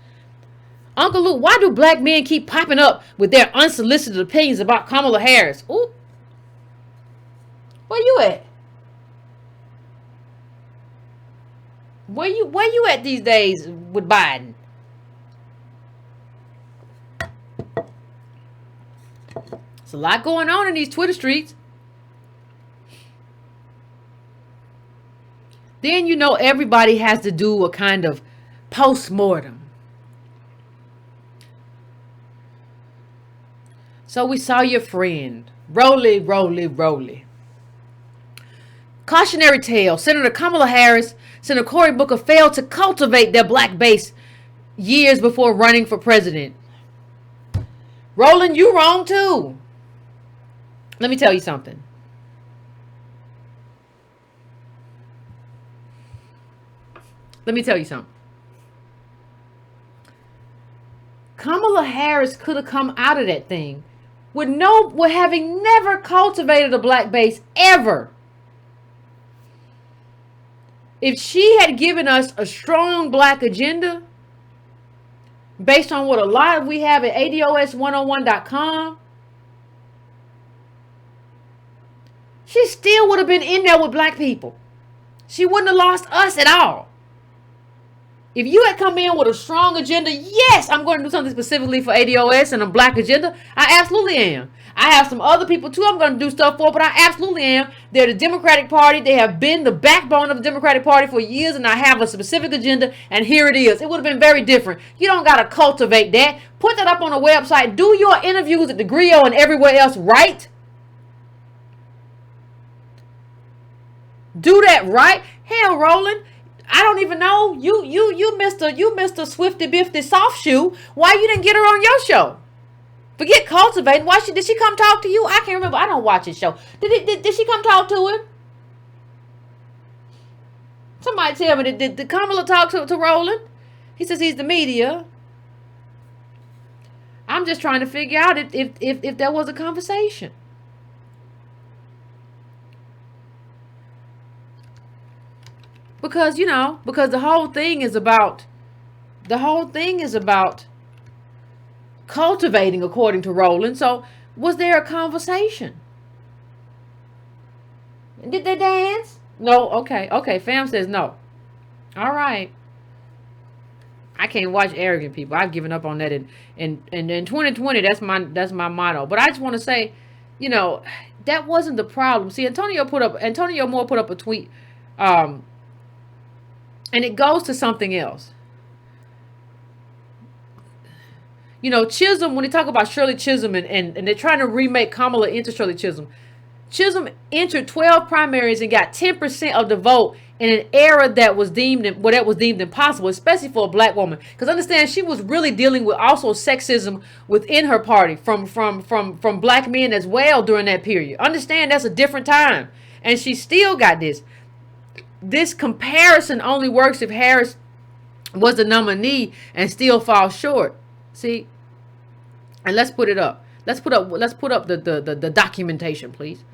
Uncle Luke, why do black men keep popping up with their unsolicited opinions about Kamala Harris? Ooh. Where you at? Where you at these days with Biden? There's a lot going on in these Twitter streets. Then you know everybody has to do a kind of post-mortem. So we saw your friend. Roly. Cautionary tale. Senator Kamala Harris, Senator Cory Booker failed to cultivate their black base years before running for president. Roland, you wrong too. Let me tell you something. Kamala Harris could have come out of that thing with having never cultivated a black base ever. If she had given us a strong black agenda based on what a lot of we have at ADOS101.com, she still would have been in there with black people. She wouldn't have lost us at all. If you had come in with a strong agenda, yes, I'm going to do something specifically for ADOS and a black agenda. I absolutely am. I have some other people too I'm going to do stuff for, but I absolutely am. They're the Democratic Party. They have been the backbone of the Democratic Party for years, and I have a specific agenda, and here it is. It would have been very different. You don't got to cultivate that. Put that up on a website. Do your interviews at the Griot and everywhere else right. Do that right. Hell, Roland, I don't even know. You Mr. Swifty Bifty Soft Shoe. Why you didn't get her on your show? Forget cultivating. Did she come talk to you? I can't remember. I don't watch his show. Did she come talk to him? Somebody tell me. Did Kamala talk to Roland? He says he's the media. I'm just trying to figure out if there was a conversation. Because the whole thing is about cultivating, according to Roland. So was there a conversation? Did they dance? No. Okay. Fam says no. All right. I can't watch arrogant people. I've given up on that in 2020. That's my motto. But I just want to say, that wasn't the problem. See, Antonio Moore put up a tweet, and it goes to something else. Chisholm, when they talk about Shirley Chisholm and they're trying to remake Kamala into Shirley Chisholm. Chisholm entered 12 primaries and got 10% of the vote in an era that was deemed impossible, especially for a black woman. Because understand, she was really dealing with also sexism within her party from black men as well during that period. Understand, that's a different time. And she still got this. This comparison only works if Harris was the nominee and still falls short. See? And let's put it up. Let's put up the documentation, please.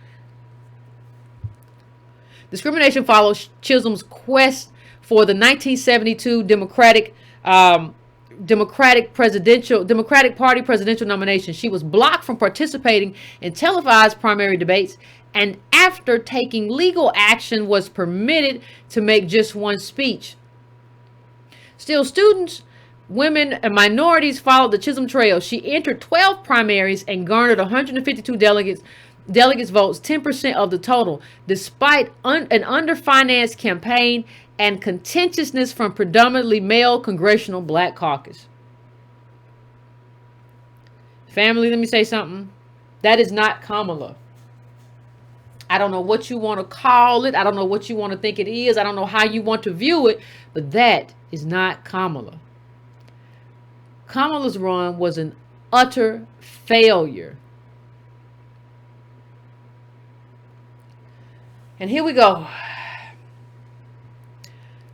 Discrimination follows Chisholm's quest for the 1972 Democratic Party presidential nomination. She was blocked from participating in televised primary debates, and after taking legal action was permitted to make just one speech. Still, students, women, and minorities followed the Chisholm trail. She entered 12 primaries and garnered 152 delegates votes, 10% of the total, despite an underfinanced campaign and contentiousness from predominantly male congressional black caucus. Family, let me say something. That is not Kamala. I don't know what you want to call it. I don't know what you want to think it is. I don't know how you want to view it, but that is not Kamala. Kamala's run was an utter failure. And here we go.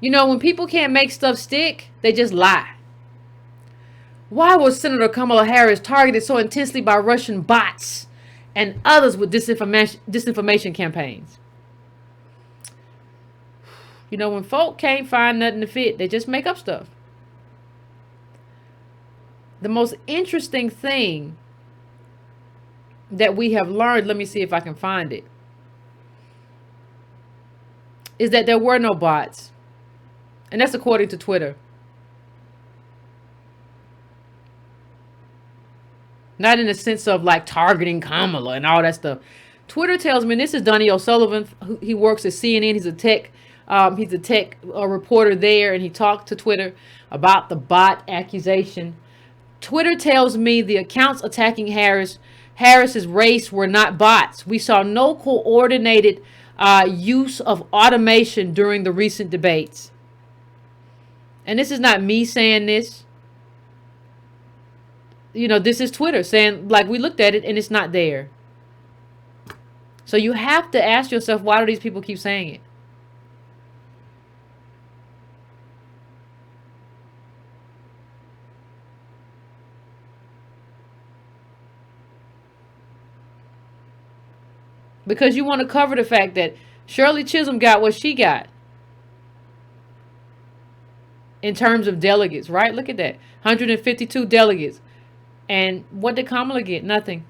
When people can't make stuff stick, they just lie. Why was Senator Kamala Harris targeted so intensely by Russian bots and others with disinformation campaigns? You know, when folk can't find nothing to fit, they just make up stuff. The most interesting thing that we have learned, let me see if I can find it, is that there were no bots. And that's according to Twitter. Not in the sense of like targeting Kamala and all that stuff. Twitter tells me, and this is Donnie O'Sullivan. He works at CNN. He's a tech reporter there, and he talked to Twitter about the bot accusation. Twitter tells me the accounts attacking Harris's race were not bots. We saw no coordinated use of automation during the recent debates. And this is not me saying this. You know, this is Twitter saying, like, we looked at it and it's not there. So you have to ask yourself, why do these people keep saying it? Because you want to cover the fact that Shirley Chisholm got what she got in terms of delegates, right? Look at that. 152 delegates. And what did Kamala get? Nothing.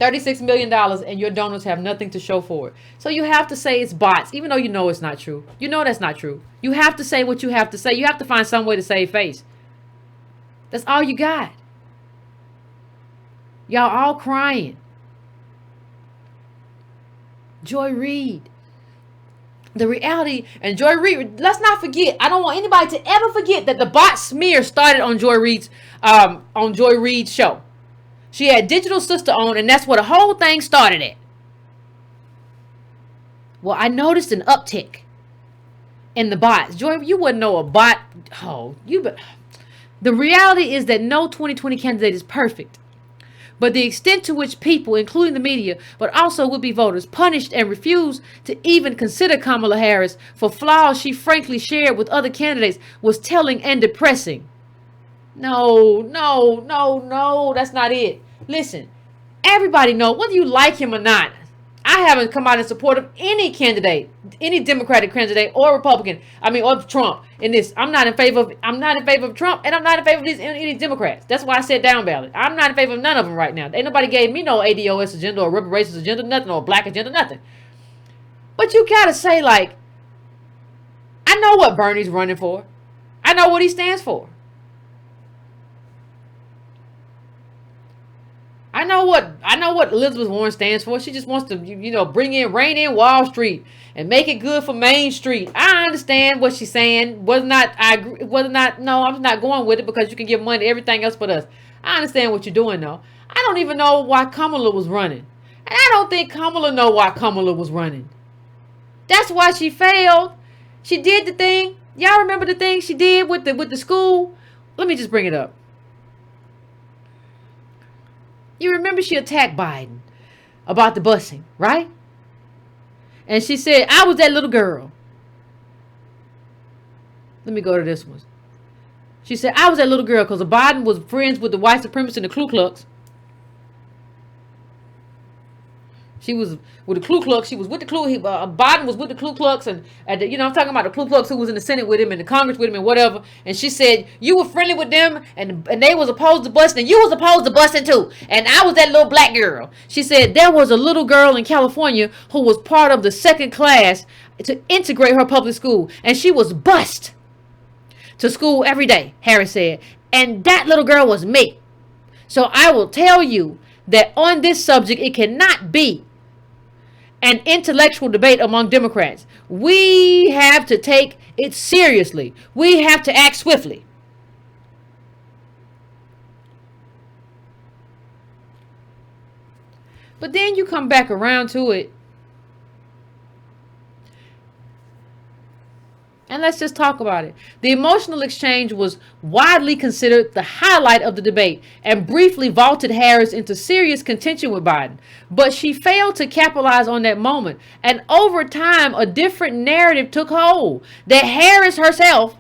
$36 million, and your donors have nothing to show for it. So you have to say it's bots, even though you know it's not true. You know that's not true. You have to say what you have to say. You have to find some way to save face. That's all you got. Y'all all crying. Joy Reid. The reality, and Joy Reid, let's not forget, I don't want anybody to ever forget that the bot smear started on Joy Reid's show. She had Digital Sister on, and that's where the whole thing started at. Well, I noticed an uptick in the bots. Joy, you wouldn't know a bot. The reality is that no 2020 candidate is perfect. But the extent to which people, including the media, but also would-be voters, punished and refused to even consider Kamala Harris for flaws she frankly shared with other candidates was telling and depressing. No, that's not it. Listen, everybody know, whether you like him or not, I haven't come out in support of any candidate, any Democratic candidate or Republican. Or Trump in this. I'm not in favor of Trump, and I'm not in favor of any Democrats. That's why I said down ballot. I'm not in favor of none of them right now. Ain't nobody gave me no ADOS agenda or reparations agenda, nothing, or black agenda, nothing. But you gotta say, like, I know what Bernie's running for. I know what he stands for. I know what Elizabeth Warren stands for. She just wants to, rein in Wall Street and make it good for Main Street. I understand what she's saying. No, I'm not going with it because you can give money to everything else but us. I understand what you're doing, though. I don't even know why Kamala was running. And I don't think Kamala know why Kamala was running. That's why she failed. She did the thing. Y'all remember the thing she did with the school? Let me just bring it up. You remember she attacked Biden about the busing, right? And she said, I was that little girl. Let me go to this one. She said, I was that little girl because Biden was friends with the white supremacists and the Ku Klux. She was with the Ku Klux. She was with the Biden was with the Ku Klux, and I'm talking about the Ku Klux who was in the Senate with him and the Congress with him and whatever. And she said, you were friendly with them, and they was opposed to busing, and you was opposed to busing too. And I was that little black girl. She said there was a little girl in California who was part of the second class to integrate her public school, and she was bused to school every day, Harris said. And that little girl was me. So I will tell you that on this subject, it cannot be an intellectual debate among Democrats. We have to take it seriously. We have to act swiftly. But then you come back around to it. And let's just talk about it. The emotional exchange was widely considered the highlight of the debate and briefly vaulted Harris into serious contention with Biden. But she failed to capitalize on that moment. And over time, a different narrative took hold that Harris herself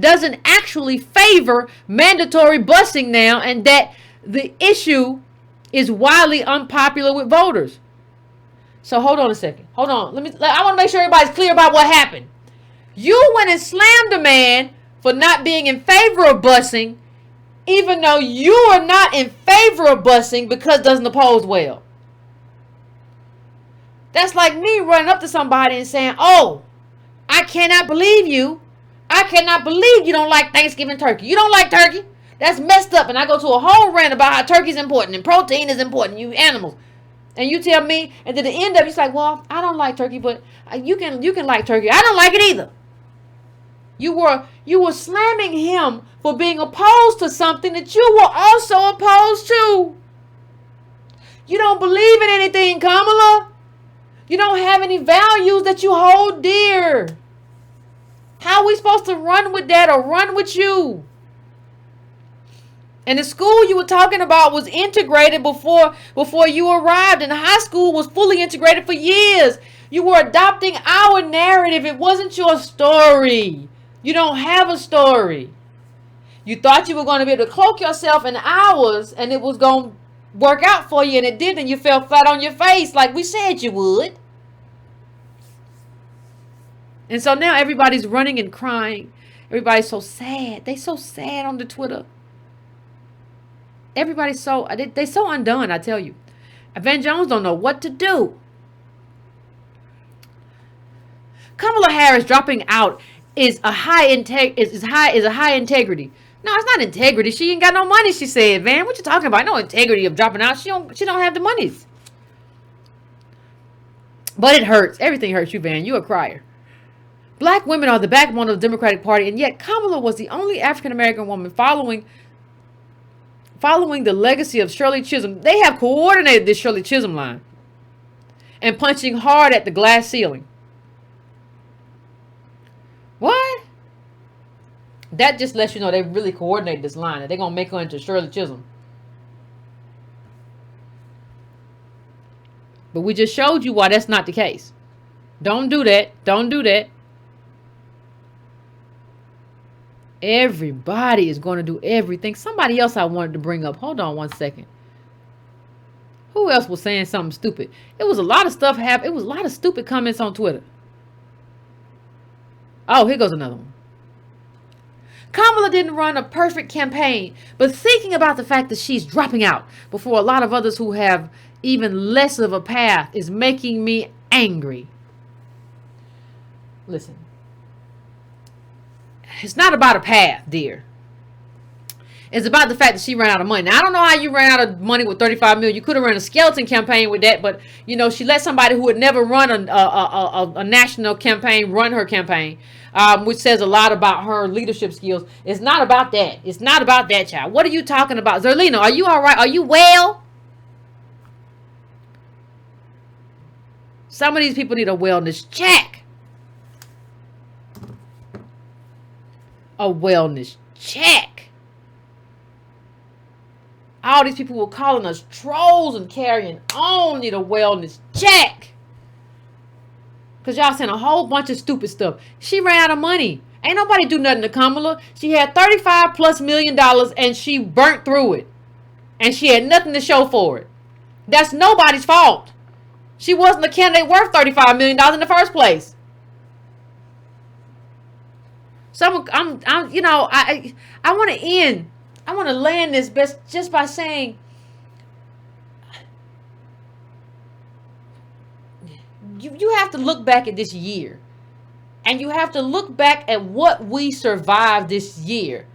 doesn't actually favor mandatory busing now, and that the issue is wildly unpopular with voters. So hold on a second. Hold on. I want to make sure everybody's clear about what happened. You went and slammed a man for not being in favor of busing, even though you are not in favor of busing because it doesn't oppose well. That's like me running up to somebody and saying, oh, I cannot believe you. I cannot believe you don't like Thanksgiving turkey. You don't like turkey? That's messed up. And I go to a whole rant about how turkey is important and protein is important, you animals. And you tell me, and at the end of it, it's like, well, I don't like turkey, but you can like turkey. I don't like it either. You were slamming him for being opposed to something that you were also opposed to. You don't believe in anything, Kamala. You don't have any values that you hold dear. How are we supposed to run with that or run with you? And the school you were talking about was integrated before you arrived, and high school was fully integrated for years. You were adopting our narrative. It wasn't your story. You don't have a story. You thought you were going to be able to cloak yourself in hours and it was going to work out for you, and it didn't. You fell flat on your face like we said you would. And so now everybody's running and crying. Everybody's so sad. They so sad on the Twitter. Everybody's so, they so undone, I tell you. Van Jones don't know what to do. Kamala Harris dropping out is a high integrity. No, it's not integrity. She ain't got no money, she said. Van, what you talking about? No integrity of dropping out. She don't have the monies. But it hurts. Everything hurts you, Van. You a crier. Black women are the backbone of the Democratic Party, and yet Kamala was the only African-American woman following the legacy of Shirley Chisholm. They have coordinated this Shirley Chisholm line and punching hard at the glass ceiling. What? That just lets you know they really coordinated this line. They're going to make her into Shirley Chisholm. But we just showed you why that's not the case. Don't do that. Don't do that. Everybody is going to do everything. Somebody else I wanted to bring up. Hold on one second. Who else was saying something stupid? It was a lot of stuff happening. It was a lot of stupid comments on Twitter. Oh, here goes another one. Kamala didn't run a perfect campaign, but thinking about the fact that she's dropping out before a lot of others who have even less of a path is making me angry. Listen. It's not about a path, dear. It's about the fact that she ran out of money. Now, I don't know how you ran out of money with $35 million. You could have run a skeleton campaign with that, but you know she let somebody who had never run a national campaign run her campaign, which says a lot about her leadership skills. It's not about that. It's not about that, child. What are you talking about, Zerlina? Are you all right? Are you well? Some of these people need a wellness check. A wellness check. All these people were calling us trolls and carrying on need a wellness check. Because y'all saying a whole bunch of stupid stuff. She ran out of money. Ain't nobody do nothing to Kamala. She had $35+ million and she burnt through it. And she had nothing to show for it. That's nobody's fault. She wasn't a candidate worth $35 million in the first place. So I want to end. I want to land this best just by saying, you have to look back at this year, and you have to look back at what we survived this year,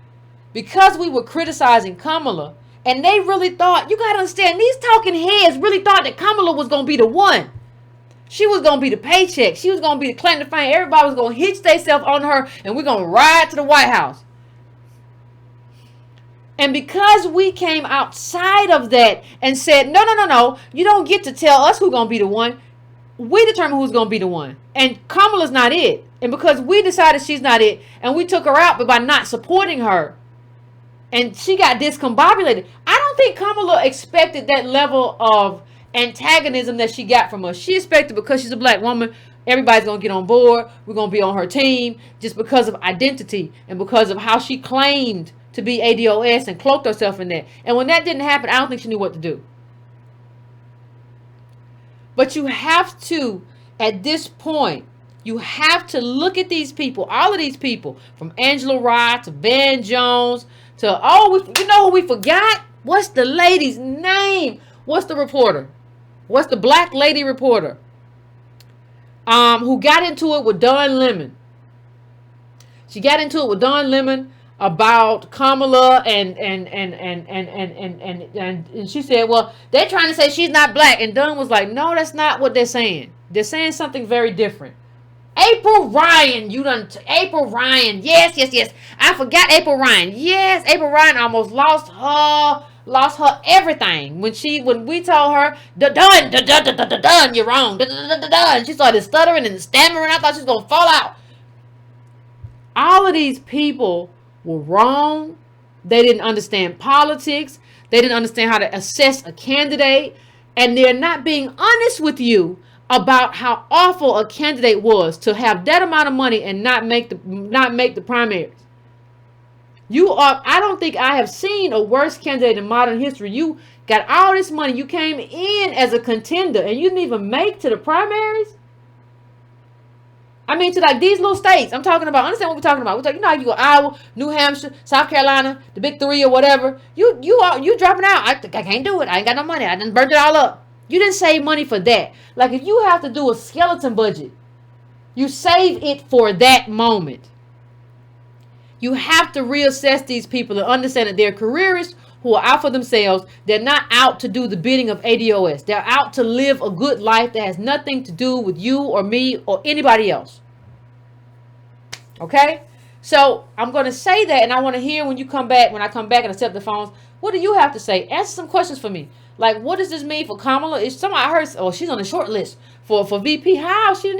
because we were criticizing Kamala, and they really thought, you got to understand, these talking heads really thought that Kamala was going to be the one. She was going to be the paycheck. She was going to be the claim to fame. Everybody was going to hitch themselves on her, and we're going to ride to the White House. And because we came outside of that and said, no, you don't get to tell us who's going to be the one. We determine who's going to be the one. And Kamala's not it. And because we decided she's not it, and we took her out by not supporting her, and she got discombobulated. I don't think Kamala expected that level of antagonism that she got from us. She expected, because she's a black woman, everybody's going to get on board. We're going to be on her team just because of identity and because of how she claimed to be ADOS and cloaked herself in that. And when that didn't happen, I don't think she knew what to do. But you have to, at this point, you have to look at these people, all of these people, from Angela Rye to Van Jones to, you know who we forgot? What's the lady's name? What's the reporter? What's the black lady reporter? Who got into it with Don Lemon. She got into it with Don Lemon about Kamala and she said, well, they're trying to say she's not black. And Don was like, no, that's not what they're saying. They're saying something very different. April Ryan, April Ryan. Yes. I forgot April Ryan. Yes, April Ryan almost lost her everything when we told her, done, you're wrong. She started stuttering and stammering. I thought she was gonna fall out. All of these people were wrong. They didn't understand politics. They didn't understand how to assess a candidate, and they're not being honest with you about how awful a candidate was to have that amount of money and not make the primaries. I don't think I have seen a worse candidate in modern history. You got all this money. You came in as a contender and you didn't even make to the primaries. I mean, to like these little states. I'm talking about, understand what we're talking about. We're talking, you know, how you go Iowa, New Hampshire, South Carolina, the big three or whatever. You dropping out. I can't do it. I ain't got no money. I done burned it all up. You didn't save money for that. Like if you have to do a skeleton budget, you save it for that moment. You have to reassess these people and understand that they're careerists who are out for themselves. They're not out to do the bidding of ADOS. They're out to live a good life that has nothing to do with you or me or anybody else. Okay? So I'm going to say that, and I want to hear when I come back and accept the phones, what do you have to say? Answer some questions for me. Like, what does this mean for Kamala? Is somebody I heard, she's on the short list for VP. How? She's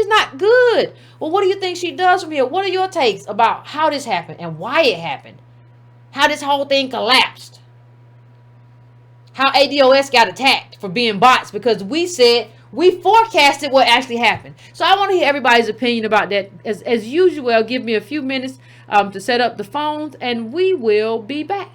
not good. Well, what do you think she does from here? What are your takes about how this happened and why it happened? How this whole thing collapsed? How ADOS got attacked for being bots because we forecasted what actually happened. So I want to hear everybody's opinion about that. As usual, give me a few minutes to set up the phones and we will be back.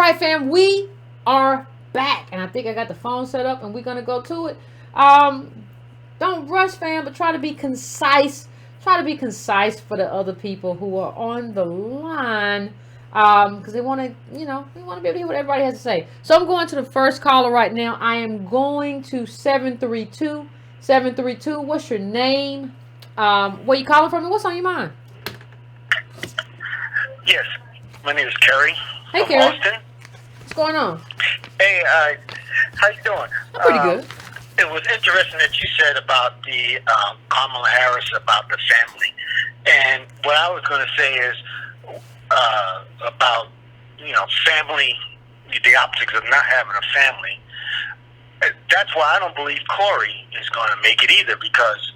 right, fam, we are back. And I think I got the phone set up and we're going to go to it. Don't rush, fam, but try to be concise. Try to be concise for the other people who are on the line. Because they want to, they want to be able to hear what everybody has to say. So I'm going to the first caller right now. I am going to 732. 732, what's your name? Where you calling from and what's on your mind? Yes, my name is Kerry. Hey, from Kerry. Austin. What's going on? Hey, how you doing? I'm pretty good. It was interesting that you said about the Kamala Harris about the family, and what I was going to say is about family, the optics of not having a family. That's why I don't believe Corey is going to make it either, because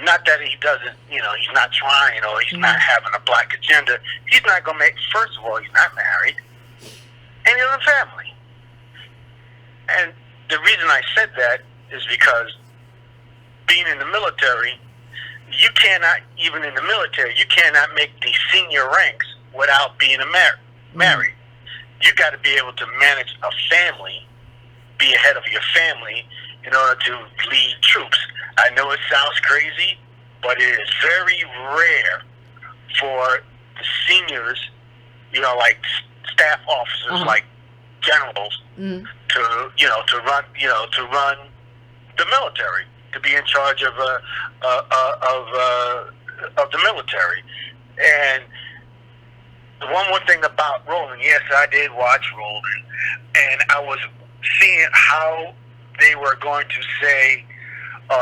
not that he doesn't, he's not trying or he's not having a black agenda. He's not going to make, first of all, he's not married, and he doesn't have a family. And the reason I said that is because being in the military, you cannot, even in the military, you cannot make the senior ranks without being married. You got to be able to manage a family, be ahead of your family in order to lead troops. I know it sounds crazy, but it is very rare for the seniors, like staff officers, like generals, to run the military, to be in charge of the military. And the one more thing about Roland, yes, I did watch Roland, and I was seeing how they were going to say,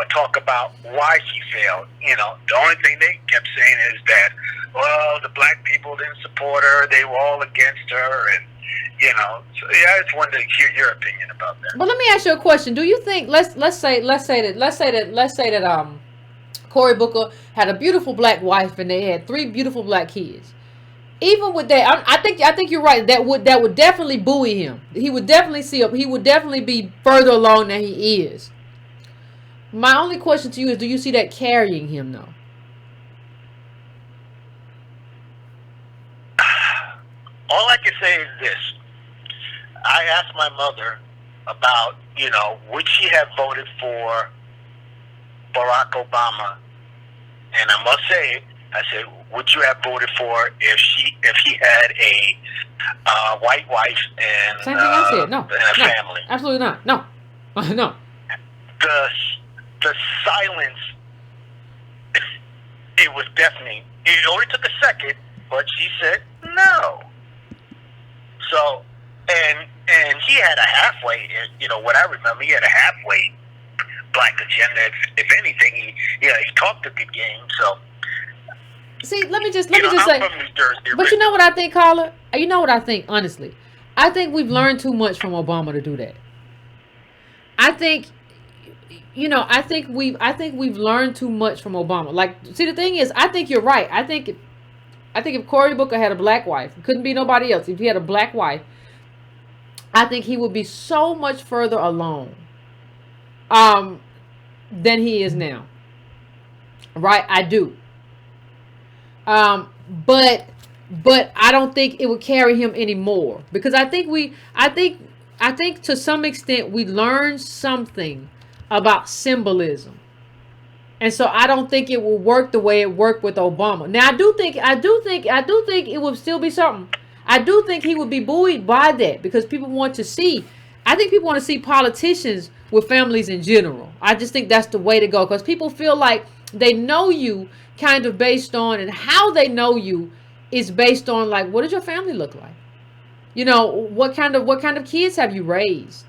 talk about why she failed. The only thing they kept saying is that, well, the black people didn't support her; they were all against her, and So yeah, I just wanted to hear your opinion about that. But let me ask you a question. Do you think let's say that Cory Booker had a beautiful black wife and they had 3 beautiful black kids? Even with that, I think you're right. That would definitely buoy him. He would definitely he would definitely be further along than he is. My only question to you is, do you see that carrying him though? All I can say is this. I asked my mother about, would she have voted for Barack Obama? And I must say it. I said, would you have voted for if he had a white wife and, Same thing I said. No, and a family? Absolutely not. No. No. The silence, it was deafening. It only took a second, but she said no. So, and he had a halfway, what I remember, he had a halfway black agenda. If anything, he talked a good game. So, see, let me just say, from New Jersey, but you know what I think, caller? You know what I think, honestly? I think we've learned too much from Obama to do that. I think we've learned too much from Obama. Like, see, the thing is, I think you're right. I think if Cory Booker had a black wife, it couldn't be nobody else. If he had a black wife, I think he would be so much further along than he is now. Right? I do. But I don't think it would carry him anymore, because I think to some extent we learned something about symbolism. And so I don't think it will work the way it worked with Obama. Now I do think it would still be something. I do think he would be buoyed by that, because people want to see. I think people want to see politicians with families in general. I just think that's the way to go, because people feel like they know you kind of based on, and how they know you is based on, like, what does your family look like? What kind of kids have you raised?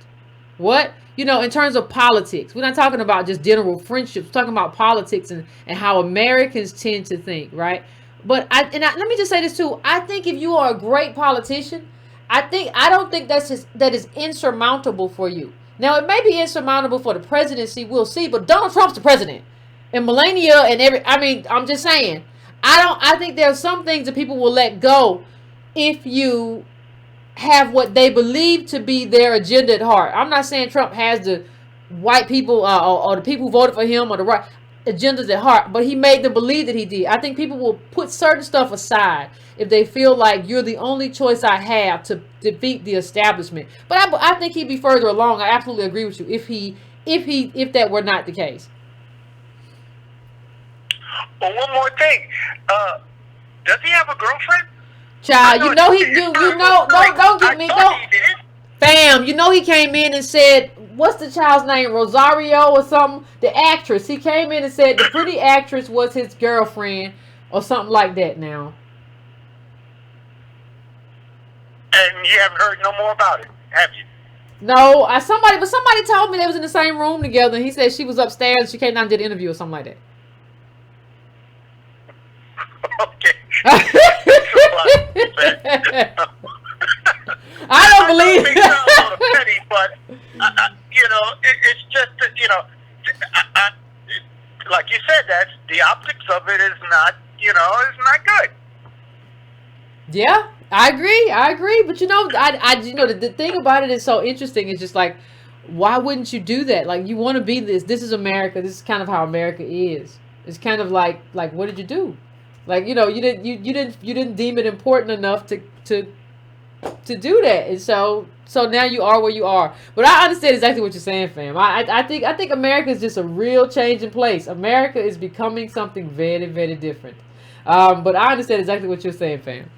What? In terms of politics. We're not talking about just general friendships. We're talking about politics and how Americans tend to think, right? But let me just say this too. I think if you are a great politician, I don't think that is insurmountable for you. Now, it may be insurmountable for the presidency, we'll see, but Donald Trump's the president. And Melania and I'm just saying, I think there are some things that people will let go if you have what they believe to be their agenda at heart. I'm not saying Trump has the white people or the people who voted for him or the right. agendas at heart, but he made them believe that he did. I think people will put certain stuff aside if they feel like you're the only choice I have to defeat the establishment. But I think he'd be further along. I absolutely agree with you if that were not the case. Well, one more thing. Does he have a girlfriend? Child, you know he do. You know, don't get me. Don't. Fam, you know he came in and said, what's the child's name? Rosario or something? The actress. He came in and said the pretty actress was his girlfriend or something like that now. And you haven't heard no more about it, have you? No, somebody told me they was in the same room together. And he said she was upstairs and she came down and did an interview or something like that. Okay. I don't believe it. I know petty, but you know, it's just that, you know, like you said, that's the optics of it is not, you know, it's not good. Yeah, I agree. But you know, you know, the thing about it is so interesting. It's just like, why wouldn't you do that? Like, you want to be this. This is America. This is kind of how America is. It's kind of like what did you do? Like, you know, you didn't deem it important enough to do that, and so now you are where you are. But I understand exactly what you're saying, fam. I think America is just a real changing place. America is becoming something very, very different. But I understand exactly what you're saying, fam.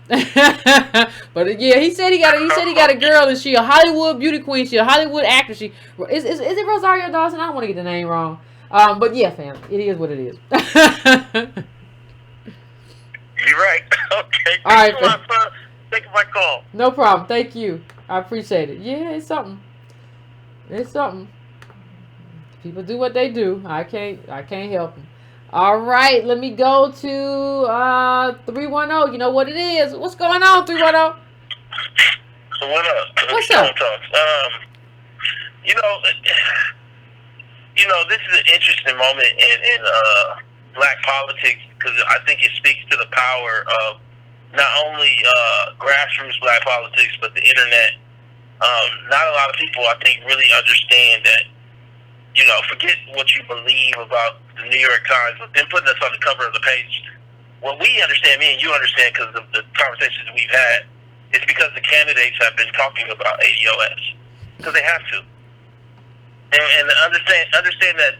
But yeah, he said he got a girl, and she a Hollywood beauty queen. She a Hollywood actress. She is it Rosario Dawson? I don't want to get the name wrong. But yeah, fam, it is what it is. You're right. Okay. All right, fam. Thank you for my call. No problem. Thank you. I appreciate it. Yeah, it's something. It's something. People do what they do. I can't help them. All right, let me go to 310. You know what it is. What's going on, 310? So what up? What's up? You know, this is an interesting moment in black politics because I think it speaks to the power of not only grassroots black politics, but the internet. Not a lot of people, I think, really understand that, you know, forget what you believe about the New York Times, but then putting us on the cover of the page. What we understand, me and you understand because of the conversations we've had, is because the candidates have been talking about ADOS. Because they have to. And understand that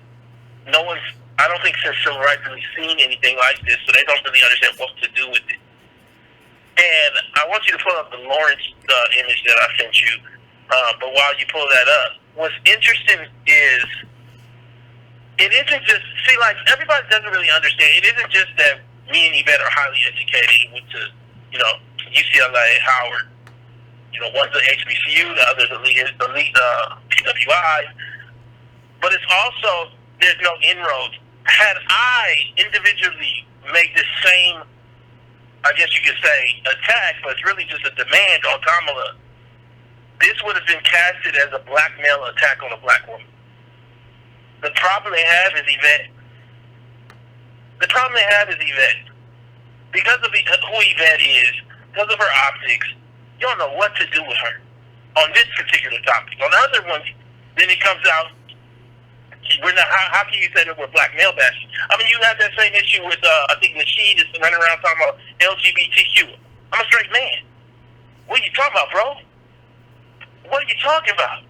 no one's, I don't think since civil rights have seen anything like this, so they don't really understand what to do with it. And I want you to pull up the Lawrence image that I sent you. But while you pull that up, what's interesting is it isn't just, see, like, everybody doesn't really understand. It isn't just that me and Yvette are highly educated, went to, you know, UCLA, Howard. You know, one's at HBCU, the other's elite PWI. But it's also, there's no inroads. Had I individually made this same, I guess you could say, attack, but it's really just a demand on Kamala, this would have been casted as a black male attack on a black woman. The problem they have is Yvette. Because of who Yvette is, because of her optics, you don't know what to do with her on this particular topic. On the other ones, then it comes out, we're not, how can you say that we're black male bashing? I mean, you have that same issue with, I think Nasheed is running around talking about LGBTQ. I'm a straight man. What are you talking about, bro? What are you talking about?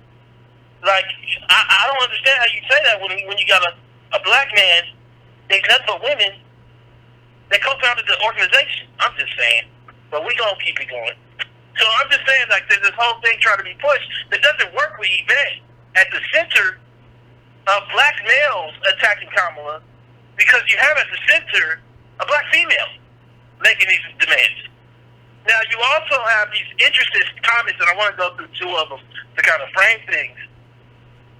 Like, I don't understand how you say that when you got a black man, there's nothing but women that co-founded the organization. I'm just saying. But we gonna keep it going. So I'm just saying, like, there's this whole thing trying to be pushed that doesn't work with Yvette at the center of black males attacking Kamala, because you have at the center a black female making these demands. Now, you also have these interesting comments, and I want to go through two of them to kind of frame things.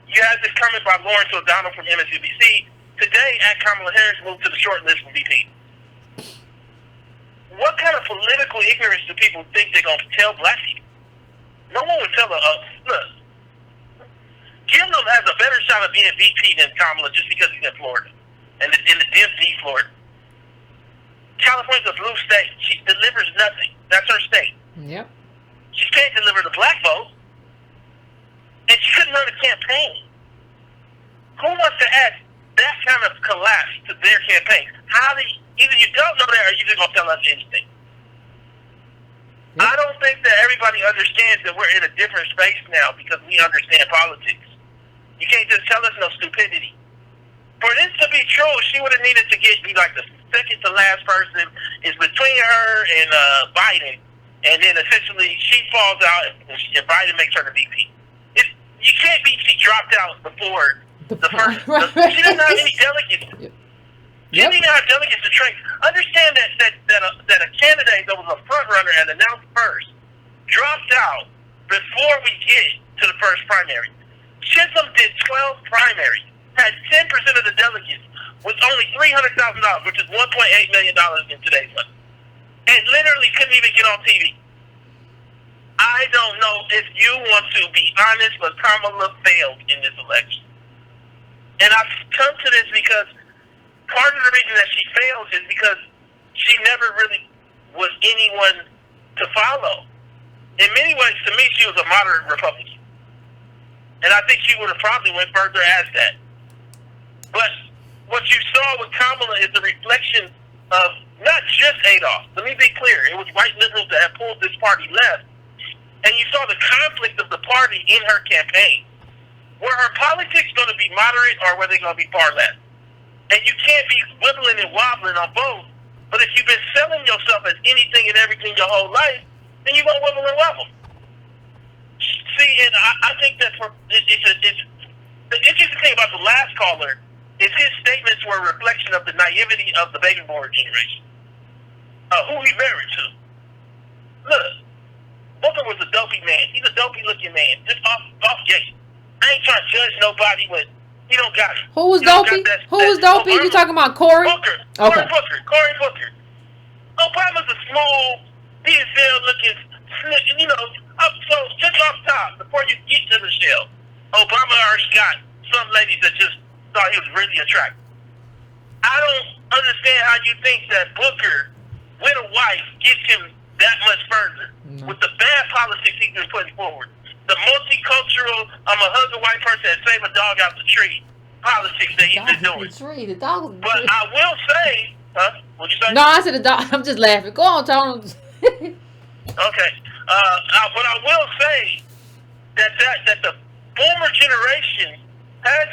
You have this comment by Lawrence O'Donnell from MSNBC. Today, at Kamala Harris moved to the short list for VP. What kind of political ignorance do people think they're going to tell black people? No one would tell her, look, Jim has a better shot of being VP than Kamala just because he's in Florida, in the DMV, Florida. California's a blue state. She delivers nothing. That's her state. Yep. She can't deliver the black vote, and she couldn't run a campaign. Who wants to add that kind of collapse to campaign. Either you don't know that or you're just going to tell us anything. I don't think that everybody understands that we're in a different space now because we understand politics. You can't just tell us no stupidity. For this to be true, she would have needed to be like the second to last person is between her and Biden, and then essentially she falls out and Biden makes her the VP. You can't be she dropped out before the first. She doesn't have any delegates. Yep. She didn't even have delegates to train. Understand that a candidate that was a front runner and announced first dropped out before we get to the first primary. Chisholm did 12 primaries, had 10% of the delegates with only $300,000, which is $1.8 million in today's money, and literally couldn't even get on TV. I don't know if you want to be honest, but Kamala failed in this election. And I've come to this because part of the reason that she failed is because she never really was anyone to follow. In many ways, to me, she was a moderate Republican. And I think she would have probably went further as that. But what you saw with Kamala is a reflection of not just Adolf. Let me be clear. It was white liberals that had pulled this party left. And you saw the conflict of the party in her campaign. Were her politics going to be moderate or were they going to be far left? And you can't be wibbling and wobbling on both. But if you've been selling yourself as anything and everything your whole life, then you're going to wibble and wobble. See, and I think that the interesting thing about the last caller is his statements were a reflection of the naivety of the baby boomer generation. Who he married to. Look, Booker was a dopey man. He's a dopey-looking man. Just off gate. I ain't trying to judge nobody, but he don't got it. Who was dopey? Who was dopey? You talking about Cory? Booker. Okay. Cory Booker. Obama's a small, DSL-looking, so just off top, before you get to the shell, Obama already got some ladies that just thought he was really attractive. I don't understand how you think that Booker, with a wife, gets him that much further with the bad politics he's been putting forward. The multicultural, I'm a hug a white person and save a dog out the tree politics that he's been doing. The dog but I will say, what'd you say? No, I said the dog. I'm just laughing. Go on, Tony. Okay. But I will say that the former generation has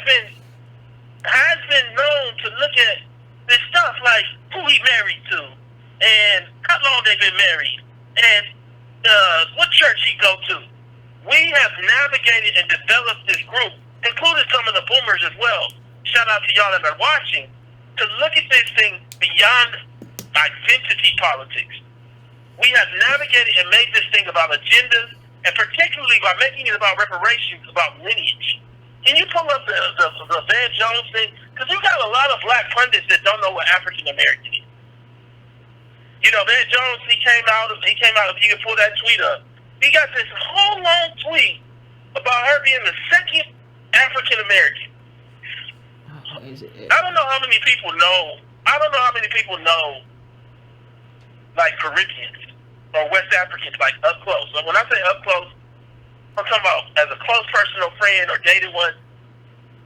been known to look at this stuff like who he married to and how long they've been married and what church he go to. We have navigated and developed this group, including some of the boomers as well. Shout out to y'all that are watching, to look at this thing beyond identity politics. We have navigated and made this thing about agendas, and particularly by making it about reparations, about lineage. Can you pull up the Van Jones thing? Because we've got a lot of black pundits that don't know what African American is. You know, Van Jones, he came out, if you can pull that tweet up, he got this whole long tweet about her being the second African American. I don't know how many people know, like, Caribbeans or West Africans, like, up close. So when I say up close, I'm talking about as a close personal friend or dated one.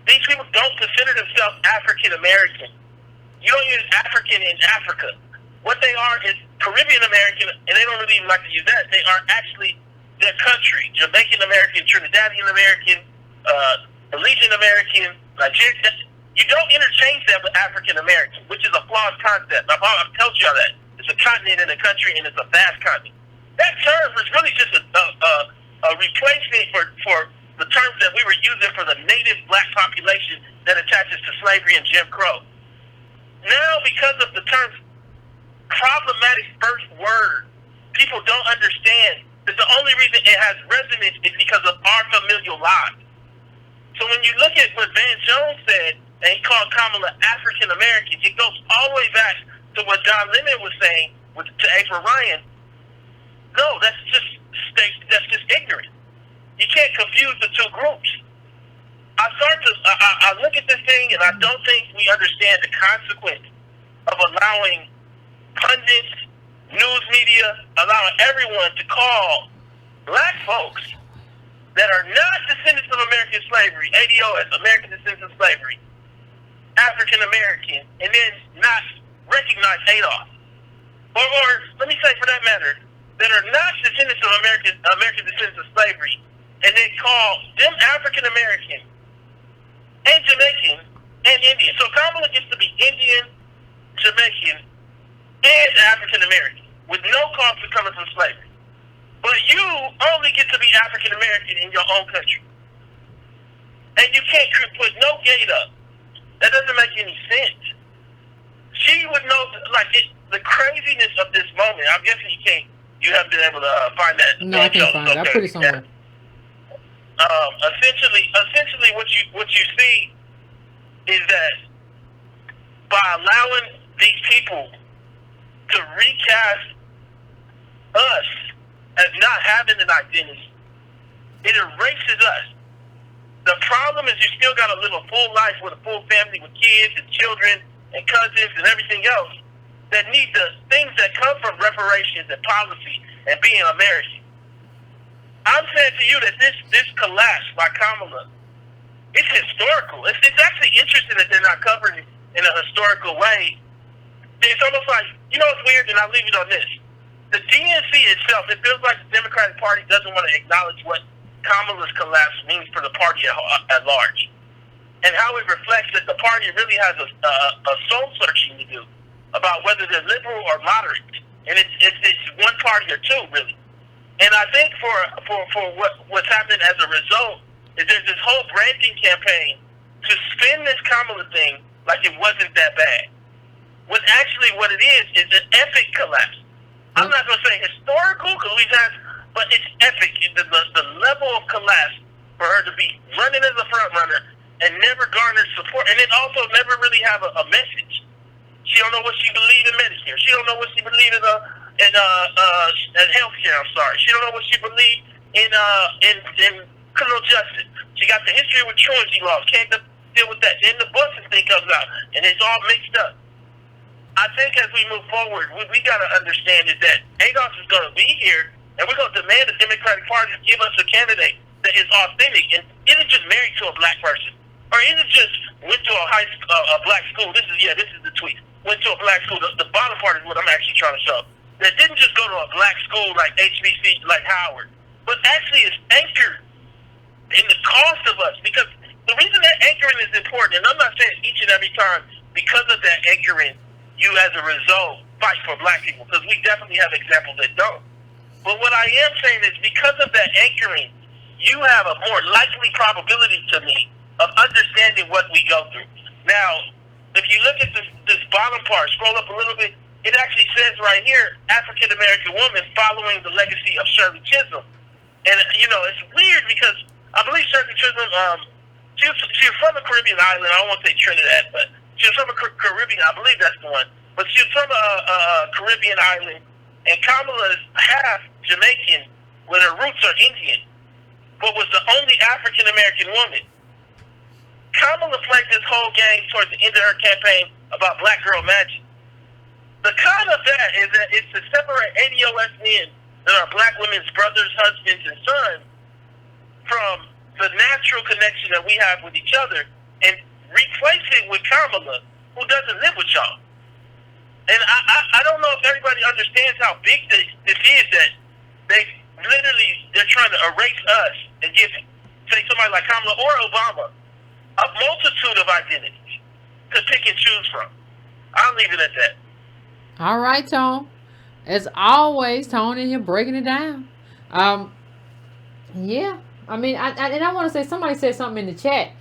These people don't consider themselves African American. You don't use African in Africa. What they are is Caribbean American, and they don't really even like to use that. They are actually their country. Jamaican American, Trinidadian American, Belizean American, Nigerian. You don't interchange that with African American, which is a flawed concept. I've told y'all that. It's a continent in a country, and it's a vast continent. That term is really just a replacement for the terms that we were using for the native black population that attaches to slavery and Jim Crow. Now, because of the term's problematic first word, people don't understand that the only reason it has resonance is because of our familial lives. So when you look at what Van Jones said, and he called Kamala African American, it goes all the way back to what Don Lemon was saying to April Ryan. No, that's just ignorant. You can't confuse the two groups. I look at this thing and I don't think we understand the consequence of allowing pundits, news media, allowing everyone to call black folks that are not descendants of American slavery, ADOS, American Descendants of Slavery, African American and then not recognize Adolf, or let me say for that matter, that are not descendants of American descendants of slavery, and then call them African American and Jamaican and Indian. So Kamala gets to be Indian, Jamaican, and African American with no cost of coming from slavery. But you only get to be African American in your own country. And you can't put no gate up. That doesn't make any sense. She would know, like, the craziness of this moment. I'm guessing you haven't been able to find that. No, I can't find it. I'll put it somewhere. Essentially what you see is that by allowing these people to recast us as not having an identity, it erases us. The problem is you still got to live a full life with a full family with kids and children and cousins and everything else that need the things that come from reparations and policy and being American. I'm saying to you that this collapse by Kamala, it's historical. It's actually interesting that they're not covered in a historical way. It's almost like, you know, it's weird, and I'll leave it on this. The DNC itself, it feels like the Democratic Party doesn't want to acknowledge what Kamala's collapse means for the party at large, and how it reflects that the party really has a soul searching to do about whether they're liberal or moderate, and it's one party or two really. And I think for what's happened as a result is there's this whole branding campaign to spin this Kamala thing like it wasn't that bad. When actually what it is an epic collapse. I'm not going to say historical because we've had, but it's epic. The level of collapse for her to be running as a front runner and never garner support, and then also never really have a message. She don't know what she believes in Medicare. She don't know what she believes in healthcare. I'm sorry. She don't know what she believes in criminal justice. She got the history with truancy laws. Can't deal with that. Then the busing thing comes out, and it's all mixed up. I think as we move forward, we got to understand is that Adolf is going to be here, and we're going to demand the Democratic Party to give us a candidate that is authentic and isn't just married to a black person, or isn't just went to a black school. This is the tweet. Went to a black school. The bottom part is what I'm actually trying to show. That didn't just go to a black school like HBC, like Howard, but actually is anchored in the cost of us. Because the reason that anchoring is important, and I'm not saying each and every time because of that anchoring, you as a result fight for black people, because we definitely have examples that don't. But what I am saying is because of that anchoring, you have a more likely probability to me of understanding what we go through. Now, if you look at this bottom part, scroll up a little bit, it actually says right here, African American woman following the legacy of Shirley Chisholm. And, you know, it's weird because I believe Shirley Chisholm, she was from a Caribbean island. I don't want to say Trinidad, but she was from a Caribbean, I believe that's the one. But she was from a Caribbean island, and Kamala is half Jamaican, when her roots are Indian, but was the only African American woman. Kamala played this whole game towards the end of her campaign about black girl magic. The con of that is that it's to separate ADOS men that are black women's brothers, husbands, and sons from the natural connection that we have with each other, and replace it with Kamala, who doesn't live with y'all. And I don't know if everybody understands how big this is, that they're trying to erase us and give, say, somebody like Kamala or Obama a multitude of identities to pick and choose from. I'll leave it at that. All right, Tone. As always, Tone in here breaking it down. Yeah. I mean, I want to say, somebody said something in the chat.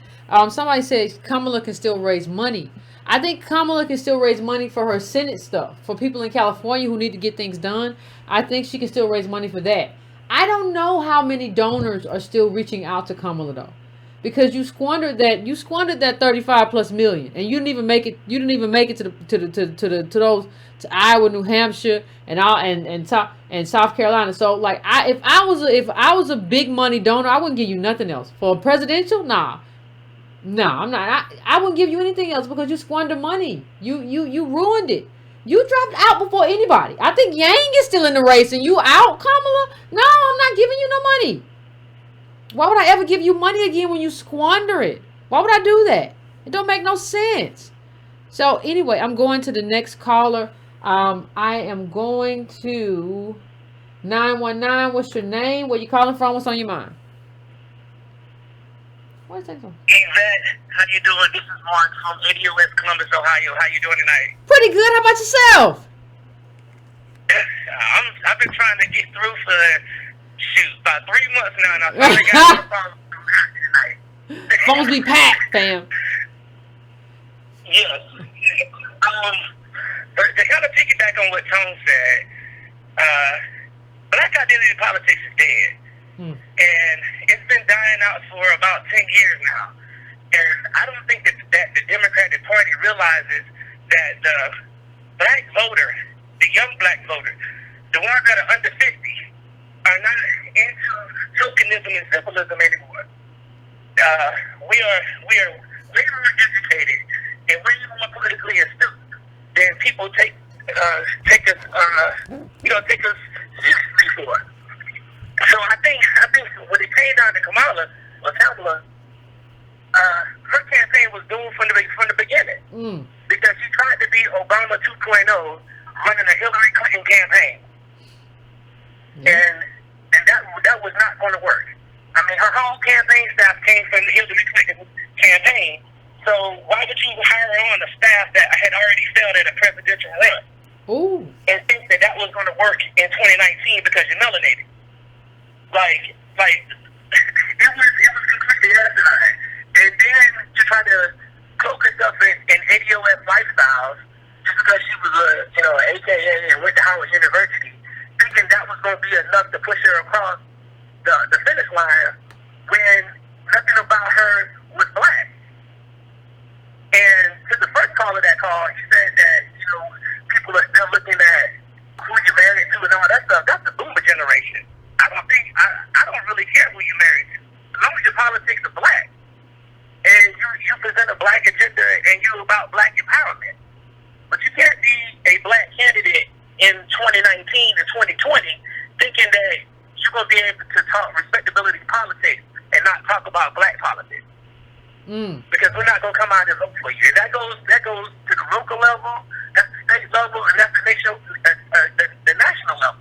Somebody said Kamala can still raise money. I think Kamala can still raise money for her Senate stuff. For people in California who need to get things done, I think she can still raise money for that. I don't know how many donors are still reaching out to Kamala though, because you squandered that 35 plus million, and you didn't even make it. You didn't even make it to Iowa, New Hampshire, and South Carolina. So like, if I was a big money donor, I wouldn't give you nothing else. For a presidential, nah. No, I'm not. I wouldn't give you anything else because you squandered money. You ruined it. You dropped out before anybody. I think Yang is still in the race and you out, Kamala. No, I'm not giving you no money. Why would I ever give you money again when you squander it? Why would I do that? It don't make no sense. So anyway, I'm going to the next caller. I am going to 919. What's your name? Where you calling from? What's on your mind? What's that? Yvette, how you doing? This is Mark from ADOS Columbus, Ohio. How you doing tonight? Pretty good. How about yourself? I've been trying to get through for about 3 months now, and I finally got my phone tonight. Phones be packed, fam. Yes. But to kind of piggyback on what Tone said, black identity politics is dead. And it's been dying out for about 10 years now. And I don't think that the Democratic Party realizes that the black voter, the young black voter, the ones that are under 50, are not into tokenism and symbolism anymore. We are way more educated and way more politically astute than people take us seriously for. So I think when it came down to Kamala, her campaign was doomed from the beginning because she tried to be Obama 2.0, running a Hillary Clinton campaign, and that was not going to work. I mean, her whole campaign staff came from the Hillary Clinton campaign. So why would you hire on a staff that had already failed at a presidential run? And think that was going to work in 2019 because you're melanated? Like it was completely asinine. And then to try to cloak herself in ADOS lifestyles just because she was an AKA and went to Howard University, thinking that was going to be enough to push her across the finish line when nothing about her was black. And to the first caller that called, he said that, people are still looking at who you're married to and all that stuff. That's the boomer generation. I don't really care who you're married to. As long as your politics are black. And you present a black agenda and you're about black empowerment. But you can't be a black candidate in 2019 and 2020 thinking that you're going to be able to talk respectability politics and not talk about black politics. Because we're not going to come out and vote for you. That goes to the local level, that's the state level, and that's the national level.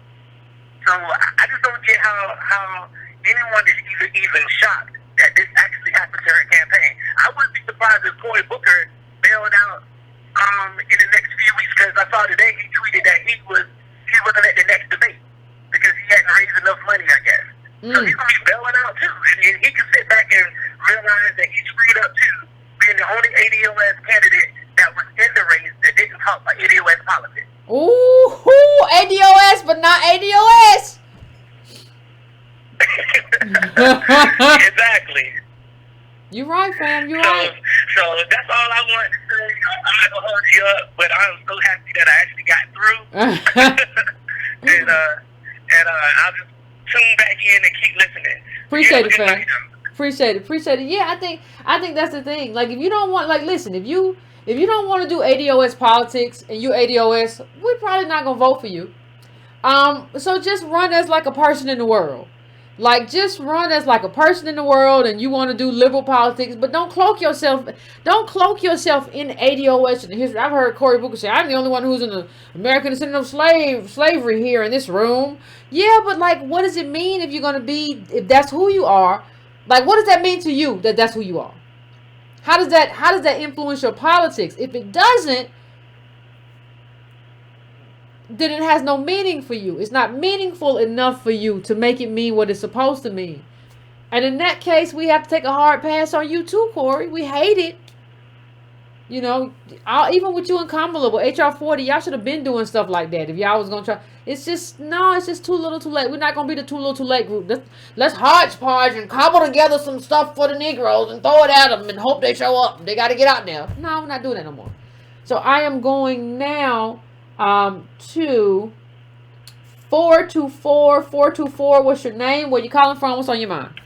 So I just don't get how anyone is even shocked that this actually happened to her campaign. I wouldn't be surprised if Cory Booker bailed out in the next few weeks, because I saw today he tweeted that he wasn't at the next debate because he hadn't raised enough money, I guess. So he's going to be bailing out too, and he can sit back and realize that he screwed up too, being the only ADOS candidate that was in the race that didn't talk about ADOS politics. Ooh, ADOS, but not ADOS. Exactly. You're right, fam. You're right. So that's all I wanted to say. I'm not gonna hold you up, but I'm so happy that I actually got through. and I'll just tune back in and keep listening. Appreciate it, fam. Appreciate it. Yeah, I think that's the thing. Like, if you don't want, like, listen, if you don't want to do ADOS politics and you ADOS, we're probably not gonna vote for you. So just run as like a person in the world. Like, just run as like a person in the world, and you want to do liberal politics, but don't cloak yourself in ADOS and history. I've heard Cory Booker say, I'm the only one who's in the American descendant of slavery here in this room. Yeah, but like, what does it mean if you're going to be, if that's who you are? Like, what does that mean to you that that's who you are? How does that influence your politics? If it doesn't, then it has no meaning for you. It's not meaningful enough for you to make it mean what it's supposed to mean. And in that case, we have to take a hard pass on you too, Cory. We hate it. You know, even with you and Kamala, with HR 40, y'all should have been doing stuff like that if y'all was going to try. It's just too little too late. We're not going to be the too little too late group. Let's hodgepodge and cobble together some stuff for the Negroes and throw it at them and hope they show up. They got to get out there. No, we're not doing that no more. So I am going now to 424. What's your name? Where you calling from? What's on your mind?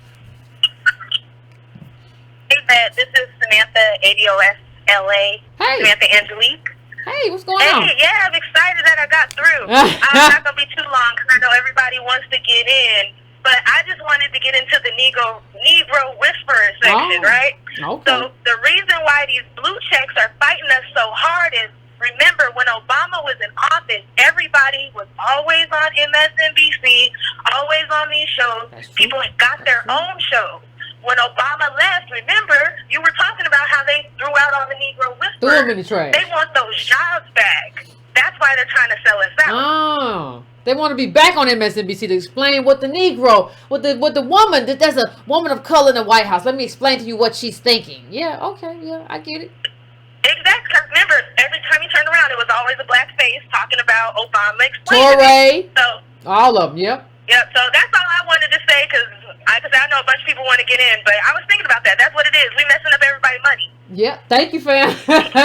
Hey, Beth. This is Samantha, ADOS LA. Hey. Samantha Angelique. Hey, what's going on? Yeah, I'm excited that I got through. I'm not going to be too long because I know everybody wants to get in. But I just wanted to get into the Negro whisperer section, right? Okay. So the reason why these blue checks are fighting us so hard is, remember, when Obama was in office, everybody was always on MSNBC, always on these shows. People got their own shows. When Obama left, remember, you were talking about how they threw out all the Negro whisperers. Threw them in the trash. They want those jobs back. That's why they're trying to sell us out. Oh, they want to be back on MSNBC to explain what the Negro, what the woman, that there's a woman of color in the White House. Let me explain to you what she's thinking. Yeah, okay, yeah, I get it. Exactly, because remember, every time you turned around, it was always a black face talking about Obama Torre, explaining. So, all of them, yep. Yep, so that's all I wanted to say, because I know a bunch of people want to get in, but I was thinking about that. That's what it is. We messing up everybody's money. Yeah, thank you, fam.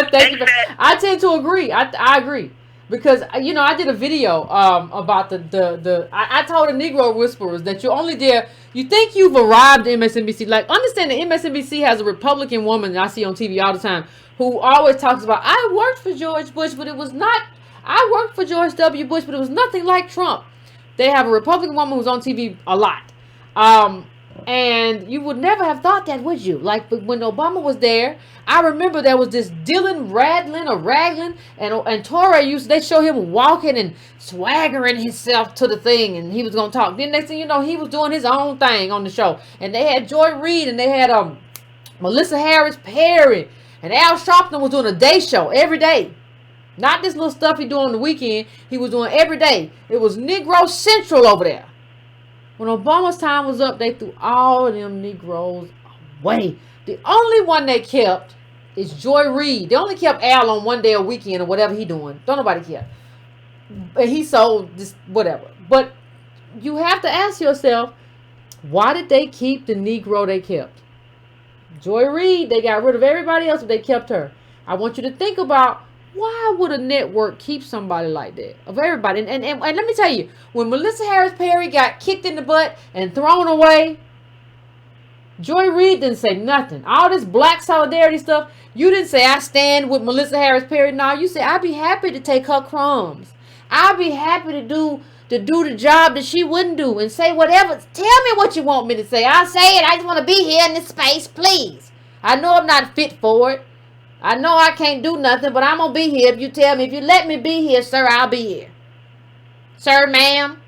Thank you, fam. I tend to agree. I agree. Because, you know, I did a video about I told the Negro Whisperers that you're only there, you think you've arrived at MSNBC. Like, understand that MSNBC has a Republican woman that I see on TV all the time who always talks about, I worked for George Bush, but it was not, I worked for George W. Bush, but it was nothing like Trump. They have a Republican woman who's on TV a lot. And you would never have thought that, would you? Like, when Obama was there, I remember there was this Dylan Ragland, and Torre they show him walking and swaggering himself to the thing, and he was going to talk. Then next thing you know, he was doing his own thing on the show. And they had Joy Reid, and they had Melissa Harris Perry, and Al Sharpton was doing a day show every day. Not this little stuff he do on the weekend. He was doing every day. It was Negro Central over there. When Obama's time was up, they threw all of them Negroes away. The only one they kept is Joy Reid. They only kept Al on one day a weekend or whatever he doing. Don't nobody care. And he sold this, whatever. But you have to ask yourself, why did they keep the Negro they kept? Joy Reid, they got rid of everybody else, but they kept her. I want you to think about, why would a network keep somebody like that? Of everybody. And let me tell you, when Melissa Harris Perry got kicked in the butt and thrown away, Joy Reid didn't say nothing. All this black solidarity stuff, you didn't say, I stand with Melissa Harris Perry. No, you said, I'd be happy to take her crumbs. I'd be happy to do the job that she wouldn't do and say whatever. Tell me what you want me to say. I'll say it. I just want to be here in this space, please. I know I'm not fit for it. I know I can't do nothing, but I'm going to be here if you tell me. If you let me be here, sir, I'll be here. Sir, ma'am.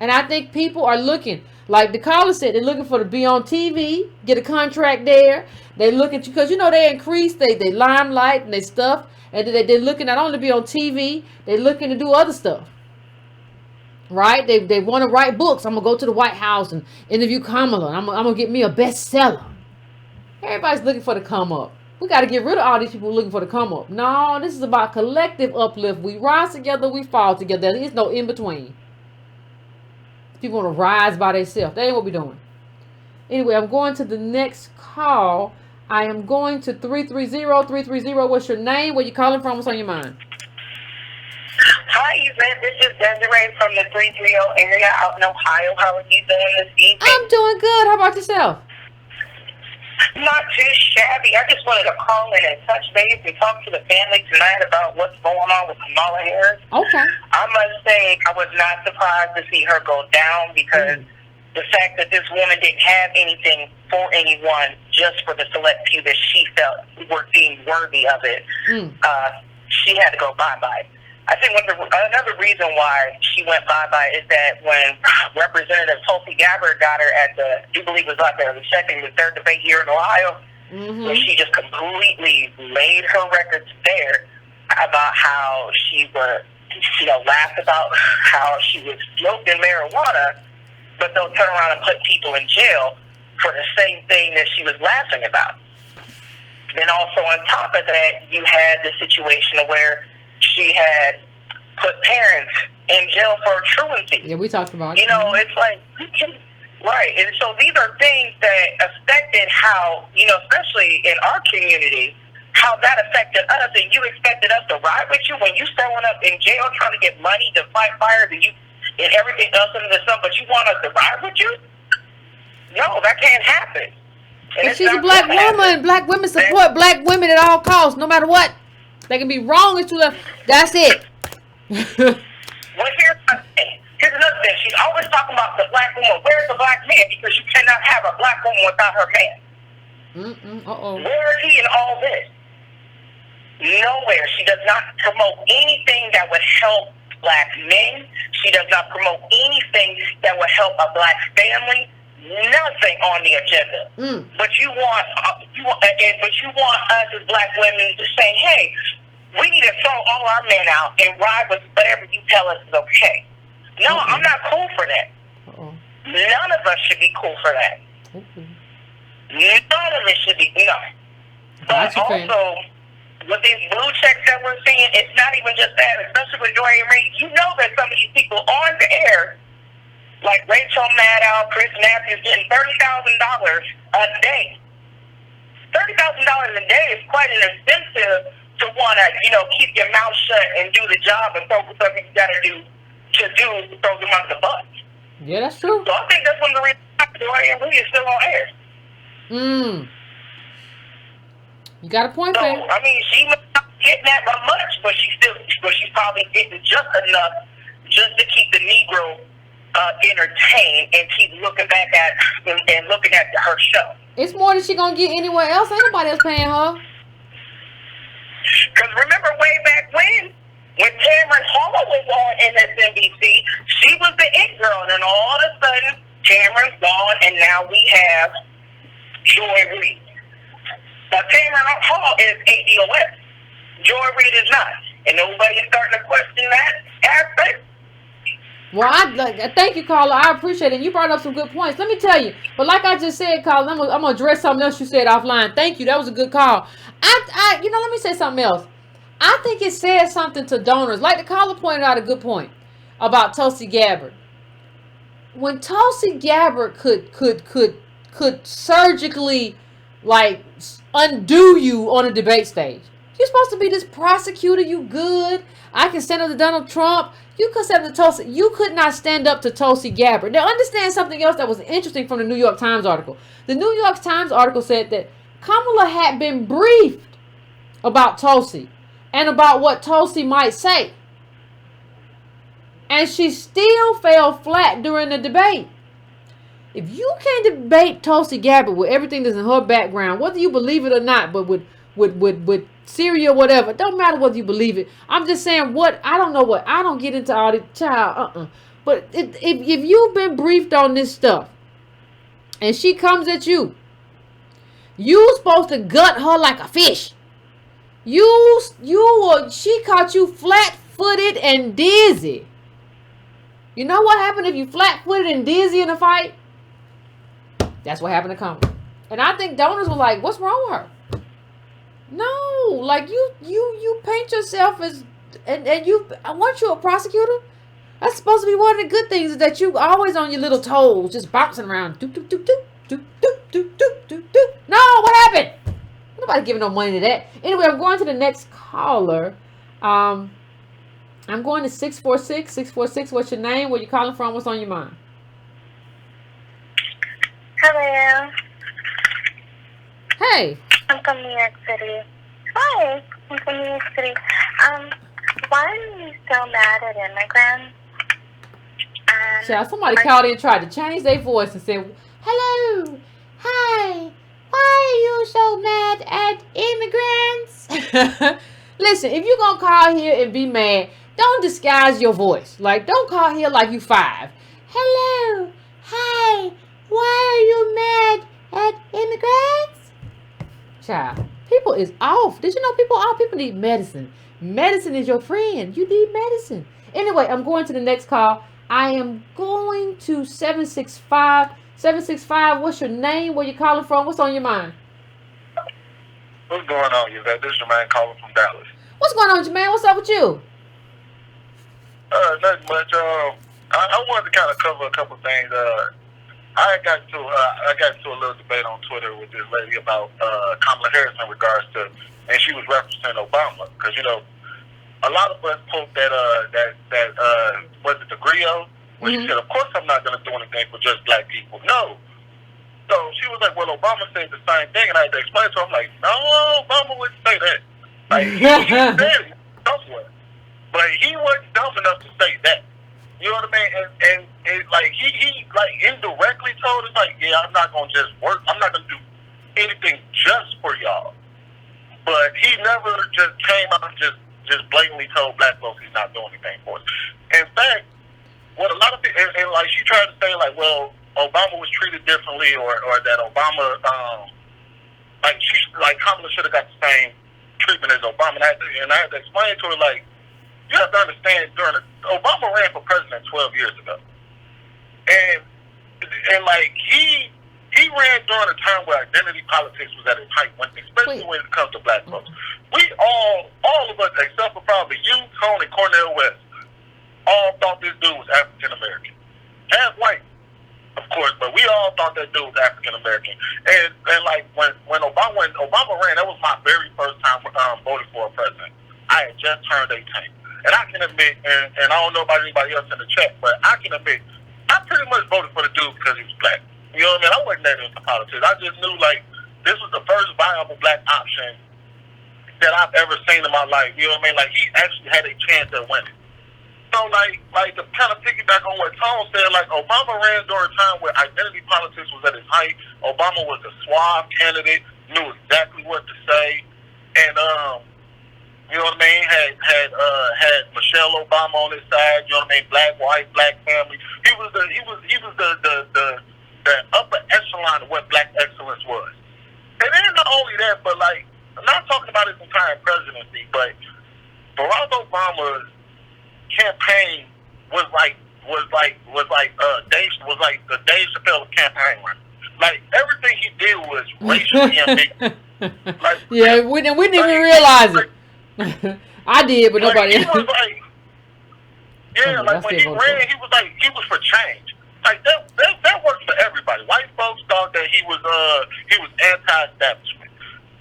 And I think people are looking, like the caller said, they're looking for to be on TV, get a contract there. They look at you, because, you know, they increase they limelight and they stuff. And they're looking not only to be on TV, they're looking to do other stuff. Right? They want to write books. I'm going to go to the White House and interview Kamala. And I'm going to get me a bestseller. Everybody's looking for the come up. We got to get rid of all these people looking for the come up. No, this is about collective uplift. We rise together, we fall together. There is no in between. People want to rise by themselves. That ain't what we're doing. Anyway, I'm going to the next call. I am going to 330-330. What's your name? Where you calling from? What's on your mind? Hi, Yvette. This is Desiree from the 330 area out in Ohio. How are you doing this evening? I'm doing good. How about yourself? Not too shabby. I just wanted to call in and touch base and talk to the family tonight about what's going on with Kamala Harris. Okay. I must say I was not surprised to see her go down, because the fact that this woman didn't have anything for anyone, just for the select few that she felt were deemed worthy of it, she had to go bye-bye. I think another reason why she went bye-bye is that when Representative Tulsi Gabbard got her at the, I believe it was like the third debate here in Ohio, where she just completely laid her records bare about how she would, laugh about how she was smoking marijuana, but they'll turn around and put people in jail for the same thing that she was laughing about. Then also on top of that, you had the situation where she had put parents in jail for truancy. Yeah, we talked about it. It's like, right. And so these are things that affected how, especially in our community, how that affected us. And you expected us to ride with you when you throwing up in jail trying to get money to fight fires and everything else under the sun, but you want us to ride with you? No, that can't happen. And she's a black woman. Black women support black women at all costs, no matter what. They can be wrong as to the. That's it. Well, here's here's another thing. She's always talking about the black woman. Where's the black man? Because you cannot have a black woman without her man. Where is he in all this? Nowhere. She does not promote anything that would help black men. She does not promote anything that would help a black family. Nothing on the agenda. But you want us as black women to say, hey, we need to throw all our men out and ride with whatever you tell us is okay. No, I'm not cool for that. None of us should be cool for that. None of it should be, no. But also, with these blue checks that we're seeing, it's not even just that, especially with Dorian Reed. You know that some of these people on the air, like Rachel Maddow, Chris Matthews, getting $30,000 a day. $30,000 a day is quite an incentive to want to, keep your mouth shut and do the job and focus on what you got to do to throw them under the bus. Yeah, that's true. So I think that's one of the reasons Dorian Reed is still on air. You got a point, so, I mean, she might not be getting that by much, but she's probably getting just enough just to keep the Negro entertained and keep looking back at and looking at her show. It's more than she gonna get anywhere else. Ain't nobody else paying her. Because remember way back when Cameron Hall was on MSNBC, she was the it girl, and then all of a sudden Cameron's gone, and now we have Joy Reid. Now Cameron Hall is ADOS. Joy Reid is not, and nobody's starting to question that aspect. Well, thank you, Carla. I appreciate it. You brought up some good points. Let me tell you. But like I just said, Carla, I'm gonna address something else you said offline. Thank you. That was a good call. Let me say something else. I think it says something to donors. Like the caller pointed out a good point about Tulsi Gabbard. When Tulsi Gabbard could surgically undo you on a debate stage. You're supposed to be this prosecutor. You good. I can stand up to Donald Trump. You could stand up to Tulsi. You could not stand up to Tulsi Gabbard. Now, understand something else that was interesting from the New York Times article. The New York Times article said that Kamala had been briefed about Tulsi and about what Tulsi might say. And she still fell flat during the debate. If you can't debate Tulsi Gabbard with everything that's in her background, whether you believe it or not, but with Syria or whatever, it don't matter whether you believe it. I'm just saying I don't get into all this child. But if you've been briefed on this stuff and she comes at you, you supposed to gut her like a fish. She caught you flat-footed and dizzy. You know what happened if you flat-footed and dizzy in a fight? That's what happened to Kamala. And I think donors were like, what's wrong with her? No, like you paint yourself as and you weren't you a prosecutor? That's supposed to be one of the good things, is that you always on your little toes, just bouncing around. Doop, doop, doop, doop, doop, doop, doop, doop, doop, doop. No, what happened? Nobody giving no money to that. Anyway, I'm going to the next caller. I'm going to 646. 646. What's your name? Where you calling from? What's on your mind? Hello. Hey. I'm from New York City. Hi. I'm from New York City. Why are you so mad at immigrants? Somebody called in and tried to change their voice and said, hello. Hi. Why are you so mad at immigrants? Listen, if you're going to call here and be mad, don't disguise your voice. Like, don't call here like you 5. Hello. Hi. Why are you mad at immigrants? Child, people is off. Did you know people off? People need medicine. Medicine is your friend. You need medicine. Anyway, I'm going to the next call. I am going to 765. 765, what's your name? Where you calling from? What's on your mind? What's going on, Yvette? This is Jermaine calling from Dallas. What's going on, Jermaine? What's up with you? Nothing much. I wanted to kind of cover a couple things. I got into a little debate on Twitter with this lady about Kamala Harris in regards to, and she was referencing Obama, because a lot of us quote that was it the Griot, where she said, "Of course I'm not going to do anything for just black people." No. So she was like, "Well, Obama said the same thing," and I had to explain to her. I'm like, "No, Obama wouldn't say that. Like he said it somewhere, but he wasn't dumb enough to say that." You know what I mean? And like he like indirectly told us like, yeah, I'm not gonna just work. I'm not gonna do anything just for y'all. But he never just came out and just blatantly told black folks he's not doing anything for us. In fact, what a lot of people and like she tried to say like, well, Obama was treated differently, or that Obama like Kamala should have got the same treatment as Obama. And I had to explain to her like, you have to understand Obama ran for president 12 years ago, and like he ran during a time where identity politics was at its height, especially when it comes to black folks. We all of us, except for probably you, Tony, Cornel West, all thought this dude was African American, half white, of course, but we all thought that dude was African American. And like when Obama ran, that was my very first time voting for a president. I had just turned 18. And I can admit, and I don't know about anybody else in the chat, but I can admit, I pretty much voted for the dude because he was black. You know what I mean? I wasn't that into politics. I just knew, like, this was the first viable black option that I've ever seen in my life. You know what I mean? Like, he actually had a chance at winning. So, like to kind of piggyback on what Tone said, like, Obama ran during a time where identity politics was at its height. Obama was a suave candidate, knew exactly what to say, and, you know what I mean? Had Michelle Obama on his side. You know what I mean? Black, white, black family. He was the upper echelon of what black excellence was. And then not only that, but like I'm not talking about his entire presidency, but Barack Obama's campaign was like the Dave Chappelle campaign run. Like everything he did was racially ambiguous. Like, yeah, we didn't even realize it. I did, but nobody. He was like, yeah, like when he ran, he was for change. Like that works for everybody. White folks thought that he was anti-establishment.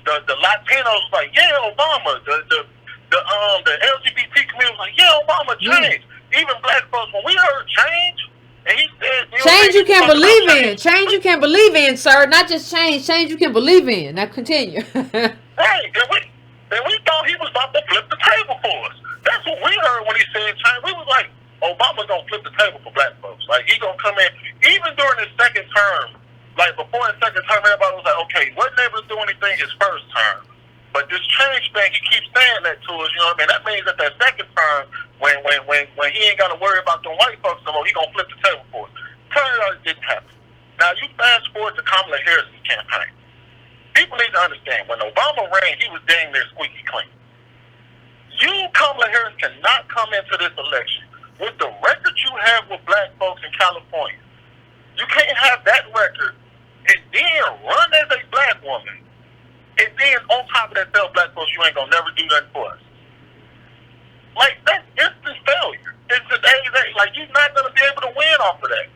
The Latinos was like, yeah, Obama. The LGBT community was like, yeah, Obama, change. Even black folks, when we heard change, and he said, change you can believe in. Change you can believe in, sir. Not just change. Change you can believe in. Now continue. Right. And we thought he was about to flip the table for us. That's what we heard when he said change. We was like, Obama's gonna flip the table for black folks. Like he gonna come in. Even during his second term, like before his second term, everybody was like, okay, wasn't able to do anything his first term. But this change thing, he keeps saying that to us. You know what I mean? That means that second term, when he ain't got to worry about them white folks no more, he gonna flip the table for us. Turns out it didn't happen. Now you fast forward to Kamala Harris's campaign. People need to understand, when Obama ran, he was dang near squeaky clean. You, Kamala Harris, cannot come into this election with the record you have with black folks in California. You can't have that record and then run as a black woman, and then on top of that tell black folks you ain't gonna never do nothing for us. Like, that's instant failure. It's today's day. Like, you're not gonna be able to win off of that.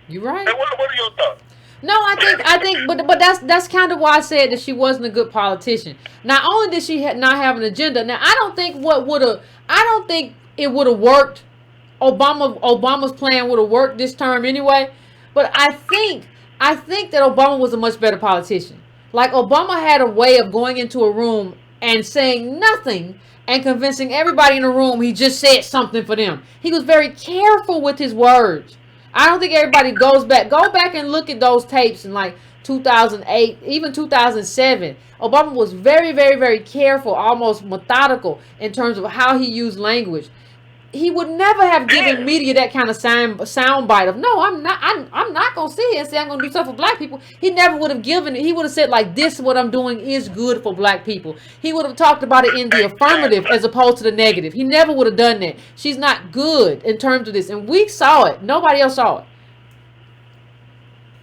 You're right. And what are your thoughts? No, I think, but that's kind of why I said that she wasn't a good politician. Not only did she not have an agenda. Now, I don't think it would have worked. Obama's plan would have worked this term anyway. But I think that Obama was a much better politician. Like Obama had a way of going into a room and saying nothing and convincing everybody in the room he just said something for them. He was very careful with his words. I don't think everybody goes back. Go back and look at those tapes in like 2008, even 2007. Obama was very, very, very careful, almost methodical in terms of how he used language. He would never have given media that kind of sound bite of, no, I'm not going to sit here and say I'm going to do stuff for black people. He never would have given it. He would have said like, this, what I'm doing is good for black people. He would have talked about it in the affirmative as opposed to the negative. He never would have done that. She's not good in terms of this. And we saw it. Nobody else saw it.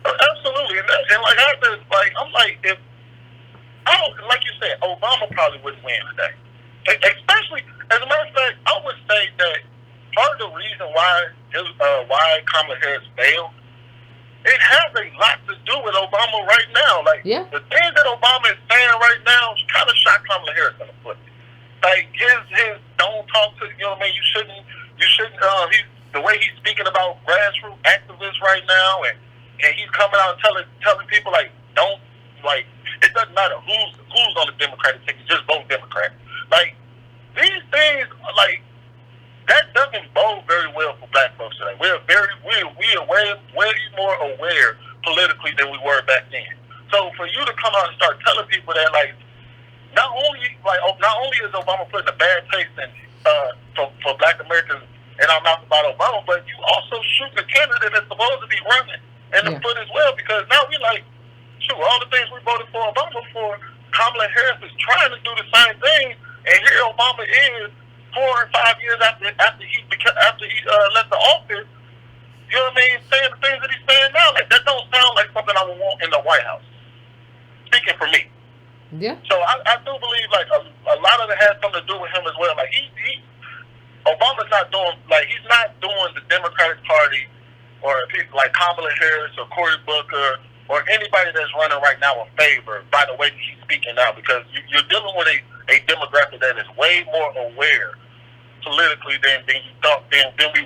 Absolutely. And like, I'm like, if, like you said, Obama probably wouldn't win today. Especially, as a matter of fact, I would say that part of the reason why Kamala Harris failed, it has a lot to do with Obama right now. Like, the things that Obama is saying right now kind of shot Kamala Harris in the foot. Like, his don't talk to, you know what I mean? You shouldn't, the way he's speaking about grassroots activists right now, and he's coming out and telling people, like, don't, like, it doesn't matter who's on the Democratic ticket, just vote Democrat. Like, these things, like, that doesn't bode very well for black folks today. We are way more aware politically than we were back then. So for you to come out and start telling people that, like, not only is Obama putting a bad taste in for black Americans in our mouth about Obama, but you also shoot the candidate that's supposed to be running in the foot as well, because now we like, shoot, all the things we voted for Obama for, Kamala Harris is trying to do the same thing, and here Obama is 4 or 5 years after he left the office. You know what I mean? Saying the things that he's saying now, like that don't sound like something I would want in the White House. Speaking for me. Yeah. So I do believe like a lot of it has something to do with him as well. Like Obama's not doing, like, he's not doing the Democratic Party or people like Kamala Harris or Cory Booker or anybody that's running right now a favor by the way he's speaking now, because you're dealing with a demographic that is way more aware politically than we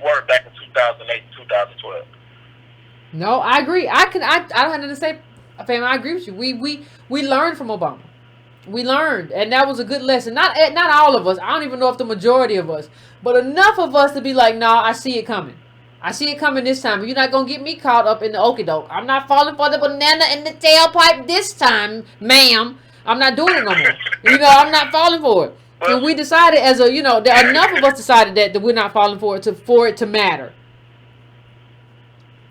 were back in 2008, 2012. No, I agree. I don't have nothing to say, fam. I agree with you. We learned from Obama. We learned, and that was a good lesson. Not all of us. I don't even know if the majority of us, but enough of us to be like, nah, I see it coming. I see it coming this time. But you're not gonna get me caught up in the okie doke. I'm not falling for the banana in the tailpipe this time, ma'am. I'm not doing it no more. I'm not falling for it. And we decided enough of us decided that we're not falling for it to matter.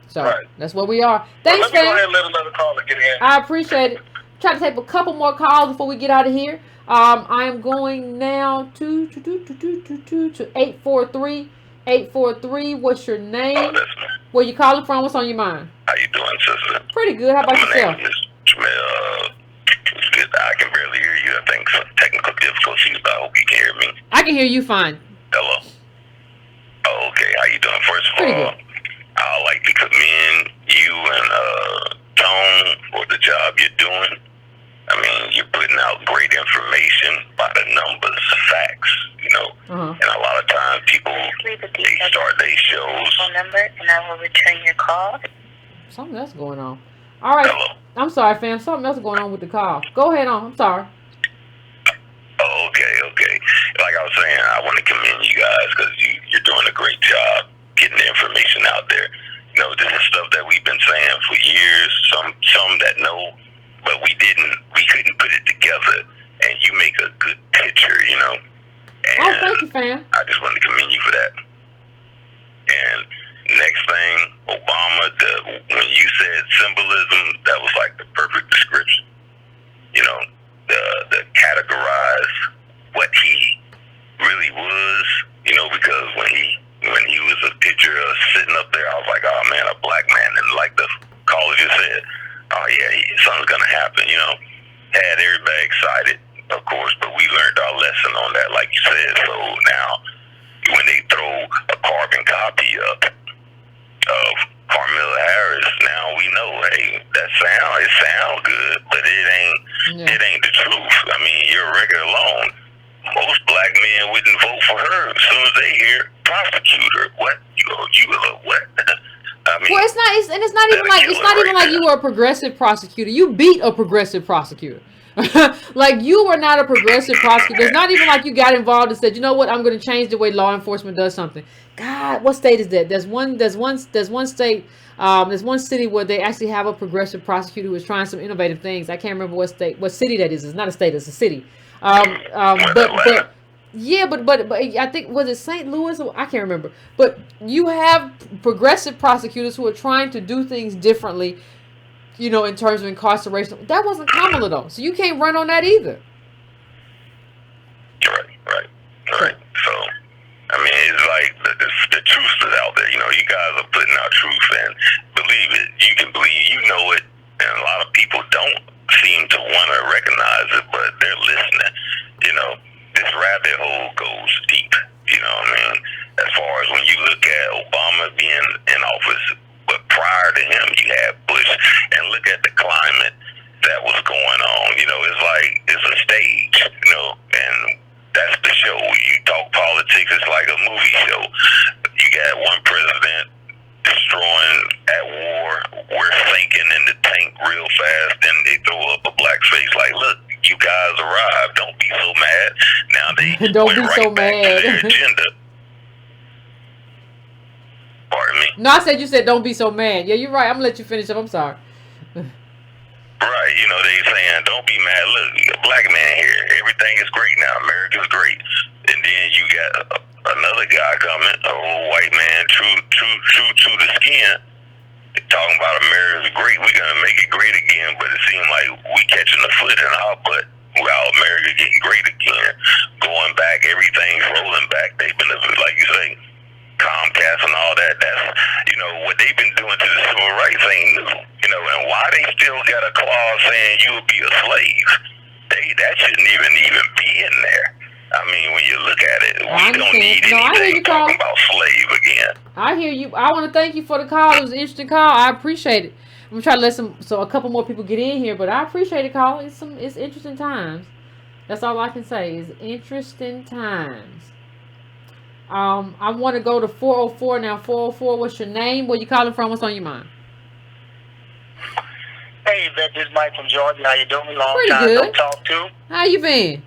So That's where we are. Thanks, fam. Let me go ahead and let another caller get in. I appreciate it. Try to take a couple more calls before we get out of here. I am going now to 843. 843. What's your name? Where you calling from? What's on your mind? How you doing, sister? Pretty good. How about yourself? My name is Jamel. I can barely hear you. I think some technical difficulties, but I hope you can hear me. I can hear you fine. Hello. Oh, okay. How you doing? First of all, I'd like to commend you and Tone for the job you're doing. I mean, you're putting out great information by the numbers, facts, and a lot of times people, they start their shows. Phone number, and I will return your call. Something else going on. All right. Hello. I'm sorry, fam. Something else going on with the call. Go ahead on. I'm sorry. Oh, okay. Like I was saying, I want to commend you guys because you're doing a great job getting the information out there. This is stuff that we've been saying for years. Some that know, but we couldn't put it together. And you make a good picture, And thank you, fam. I just want to commend you for that. And next thing, Obama, when you said symbolism, that was like the perfect description. The categorize what he really was, because when he was a picture of sitting up there, I was like, oh man, a black man, and like the caller just said, oh yeah, something's gonna happen, had everybody excited, of course, but we learned our lesson on that, like you said. So now, when they throw a carbon copy up of Kamala Harris, now we know, hey, it sounds good, but it ain't the truth. I mean, your record alone, most black men wouldn't vote for her as soon as they hear prosecutor. What? What? I mean, well, it's not even like you were a progressive prosecutor. You beat a progressive prosecutor. Like, you were not a progressive prosecutor. It's not even like you got involved and said, you know what, I'm going to change the way law enforcement does something. God, what state is that? There's one state. There's one city where they actually have a progressive prosecutor who is trying some innovative things. I can't remember what city that is. It's not a state. It's a city. But I think, was it St. Louis? I can't remember. But you have progressive prosecutors who are trying to do things differently, in terms of incarceration. That wasn't Kamala, though. So you can't run on that either. Right. So, I mean, it's like the truth is out there. You guys are putting out truth, and believe it. You can believe, it, and a lot of people don't seem to want to recognize it, but they're listening. This rabbit hole goes deep. As far as when you look at Obama being in office, but prior to him, you had Bush, and look at the climate that was going on. It's like it's a stage, and that's the show. You talk politics, it's like a movie show. You got one president destroying at war. We're sinking in the tank real fast, and they throw up a black face like, look, you guys arrived. Don't be so mad. Now they don't went be right so back mad. to their agenda. No, I said you said don't be so mad. Yeah, you're right. I'm gonna let you finish up. I'm sorry. Right, you know, they saying, don't be mad. Look, a black man here. Everything is great now. America's great. And then you got another guy coming, an old white man, true to the skin, talking about America's great. We're going to make it great again. But it seems like we catching the foot in our butt while America getting great again. Going back, everything's rolling back. They've been, like you say, Comcast and all that. That's, you know, what they've been doing to the civil rights ain't new. You know, and why they still got a clause saying you'll be a slave? That shouldn't even be in there. I mean, when you look at it, we don't need anything talking about slave again. I hear you. I want to thank you for the call. It was an interesting call. I appreciate it. I'm trying to let a couple more people get in here, but I appreciate it, call. It's interesting times. That's all I can say. It's interesting times. I want to go to 404 now. 404, what's your name? Where you calling from? What's on your mind? Hey, Yvette, this is Mike from Georgia. How you doing? Long Pretty time good. no talk to. How you been?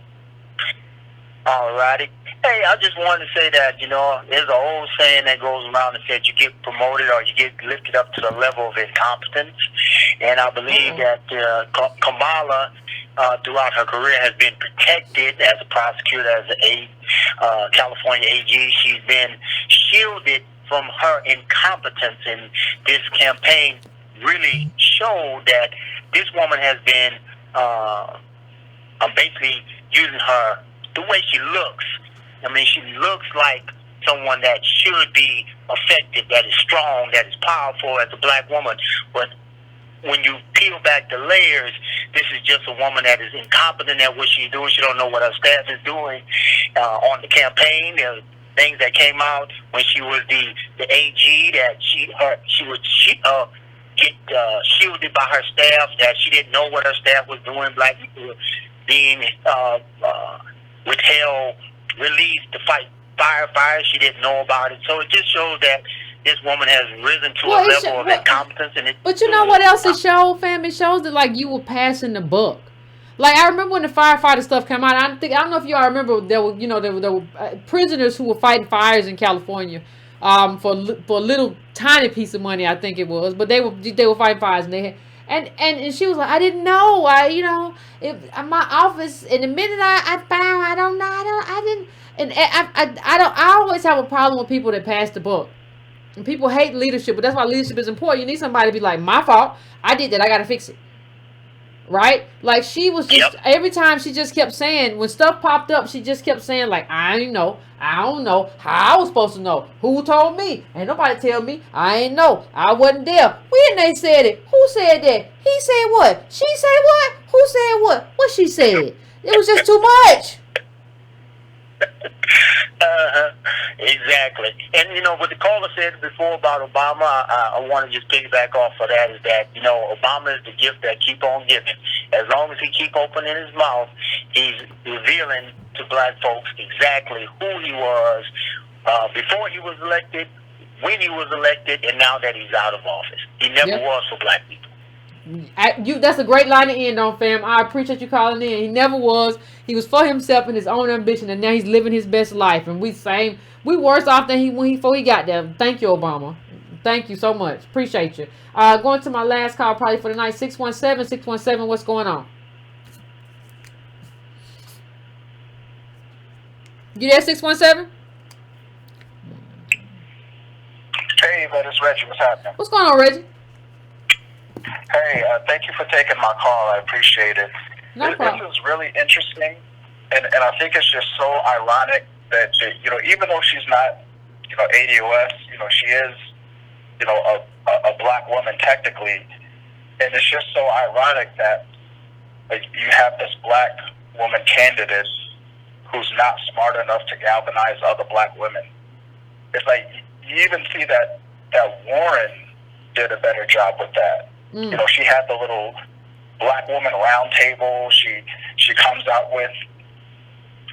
Alrighty. Hey, I just wanted to say that, you know, there's an old saying that goes around that says you get promoted or you get lifted up to the level of incompetence. And I believe that Kamala, throughout her career, has been protected as a prosecutor, as a California AG. She's been shielded from her incompetence, and this campaign really showed that this woman has been basically using her, the way she looks. I mean, she looks like someone that should be effective, that is strong, that is powerful as a black woman. But when you peel back the layers, this is just a woman that is incompetent at what she's doing. She don't know what her staff is doing on the campaign. There are things that came out when she was the AG that she would get shielded by her staff, that she didn't know what her staff was doing. Black people were being withheld, released to fight firefighters. She didn't know about it. So it just shows that this woman has risen to a level of incompetence. But you know what else it showed, fam? It shows that, like, you were passing the buck. Like, I remember when the firefighter stuff came out. I don't know if y'all remember, there were prisoners who were fighting fires in California for a little tiny piece of money, I think it was. But they were fighting fires, and they had. And she was like, I didn't know. My office. And the minute I found, I didn't. And I always have a problem with people that pass the buck. And people hate leadership, but that's why leadership is important. You need somebody to be like, my fault. I did that. I got to fix it. Right? Like, she was just, every time she just kept saying, when stuff popped up, she just kept saying, like, I don't know how I was supposed to know. Who told me? Ain't nobody tell me. I ain't know. I wasn't there. When they said it? Who said that? He said what? She said what? Who said what? What she said? It was just too much. Exactly. And, you know, what the caller said before about Obama, I want to just piggyback off of that, is that, you know, Obama is the gift that keep on giving. As long as he keep opening his mouth, he's revealing to black folks exactly who he was before he was elected, when he was elected, and now that he's out of office. He never was for black people. That's a great line to end on, fam. I appreciate you calling in. He never was. He was for himself and his own ambition, and now he's living his best life. And we worse off than before he got there. Thank you, Obama. Thank you so much. Appreciate you. Going to my last call probably for the night. 617. What's going on? You there, 617? Hey, man, it's Reggie. What's happening? What's going on, Reggie? Hey, thank you for taking my call. I appreciate it. No problem. This is really interesting, and I think it's just so ironic that, you know, even though she's not, you know, ADOS, you know, she is, you know, a black woman technically, and it's just so ironic that, like, you have this black woman candidate who's not smart enough to galvanize other black women. It's like, you even see that Warren did a better job with that. You know, she had the little black woman round table. She comes out with,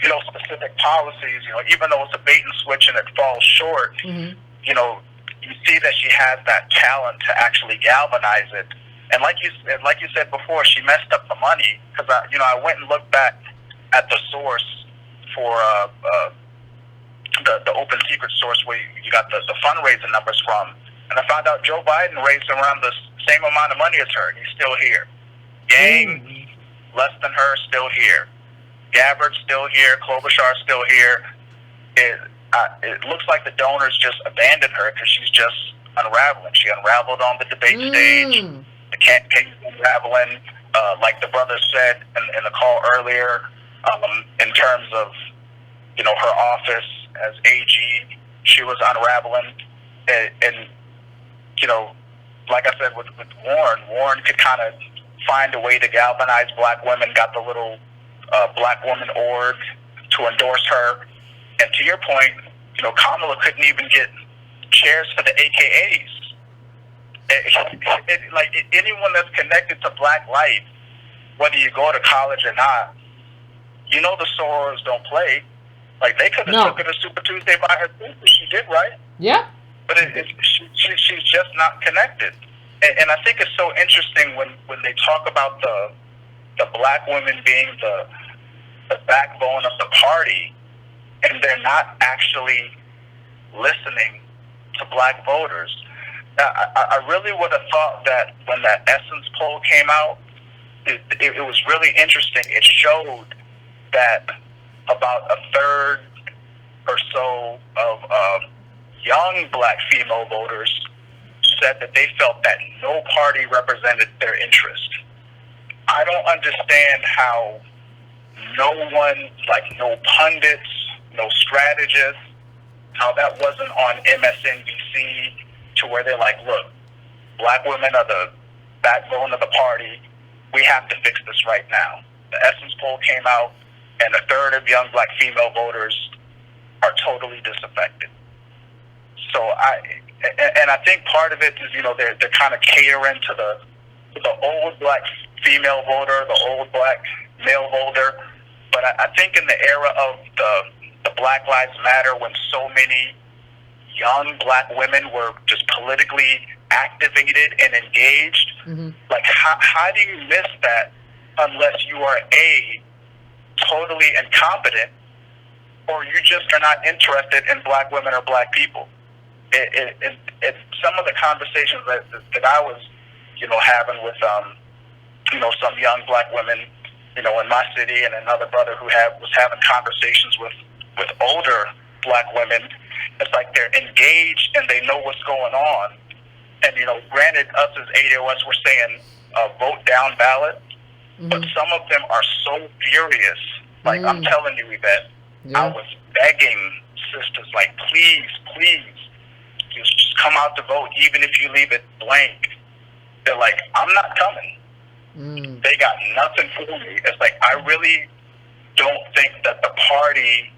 you know, specific policies. You know, even though it's a bait and switch and it falls short, you know, you see that she has that talent to actually galvanize it. And like you said before, she messed up the money, because I went and looked back at the source for the open secret source where you got the fundraising numbers from, and And I found out Joe Biden raised around the same amount of money as her, and he's still here. Yang, less than her, still here. Gabbard's still here. Klobuchar's still here. It looks like the donors just abandoned her because she's just unraveling. She unraveled on the debate stage. The campaign's unraveling. Like the brother said in the call earlier, in terms of, her office as AG, she was unraveling. And like I said with Warren could kind of find a way to galvanize black women, got the little black woman org to endorse her. And to your point, Kamala couldn't even get chairs for the AKAs. Anyone that's connected to black life, whether you go to college or not, the sorors don't play. Like, they could have took her to Super Tuesday by herself, but she did, right? Yeah. But she's just not connected. And I think it's so interesting when they talk about the black women being the backbone of the party, and they're not actually listening to black voters. Now, I really would have thought that when that Essence poll came out, it was really interesting. It showed that about a third or so of young black female voters said that they felt that no party represented their interest. I don't understand how no one, like no pundits, no strategists, how that wasn't on MSNBC to where they're like, look, black women are the backbone of the party. We have to fix this right now. The Essence poll came out, and a third of young black female voters are totally disaffected. So I think part of it is, they're kind of catering to the old black female voter, the old black male voter. But I think in the era of the Black Lives Matter, when so many young black women were just politically activated and engaged, like how do you miss that unless you are totally incompetent, or you just are not interested in black women or black people? It some of the conversations that I was, having with some young black women, in my city, and another brother who was having conversations with older black women, it's like they're engaged and they know what's going on. And, granted, us as ADOS, we're saying vote down ballot, but some of them are so furious. Like, I'm telling you, Yvette, I was begging sisters, like, please, just come out to vote, even if you leave it blank. They're like, I'm not coming. They got nothing for me. It's like, I really don't think that the party,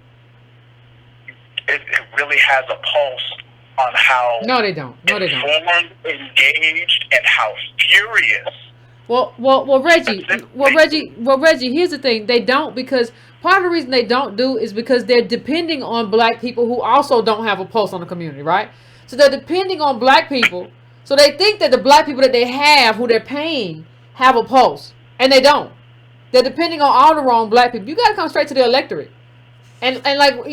it really has a pulse on how informed, engaged, and how furious. Well, Reggie, here's the thing. They don't, because part of the reason they don't do is because they're depending on black people who also don't have a pulse on the community, right? So they're depending on black people. So they think that the black people that they have, who they're paying, have a pulse. And they don't. They're depending on all the wrong black people. You got to come straight to the electorate. And like,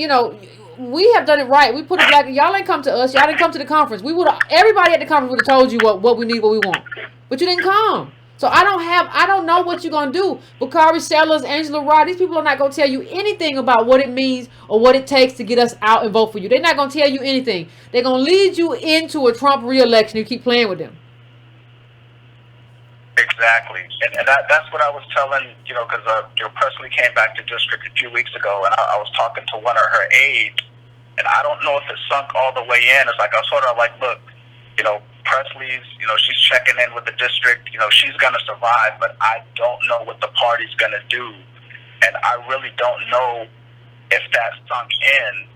we have done it right. We put a black, y'all ain't come to us. Y'all didn't come to the conference. Everybody at the conference would have told you what we need, what we want. But you didn't come. So I don't know what you're going to do. Bakari Sellers, Angela Rod, these people are not going to tell you anything about what it means or what it takes to get us out and vote for you. They're not going to tell you anything. They're going to lead you into a Trump re-election. You keep playing with them. Exactly. And that's what I was telling, because Presley came back to district a few weeks ago, and I was talking to one of her aides, and I don't know if it sunk all the way in. It's like, I was sort of like, look, Presley's, she's checking in with the district, she's going to survive, but I don't know what the party's going to do. And I really don't know if that sunk in.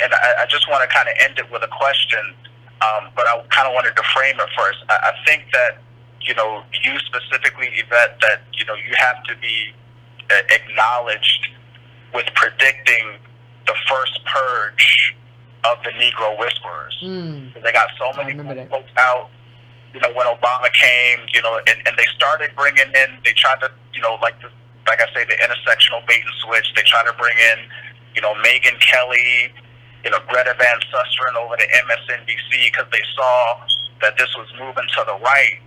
And I just want to kind of end it with a question, but I kind of wanted to frame it first. I think that, you specifically, Yvette, that, you have to be acknowledged with predicting the first purge of the Negro Whisperers. They got so many folks out, when Obama came, and they started bringing in, they tried to, like I say, the intersectional bait and switch. They tried to bring in, Megyn Kelly, Greta Van Susteren over to MSNBC because they saw that this was moving to the right,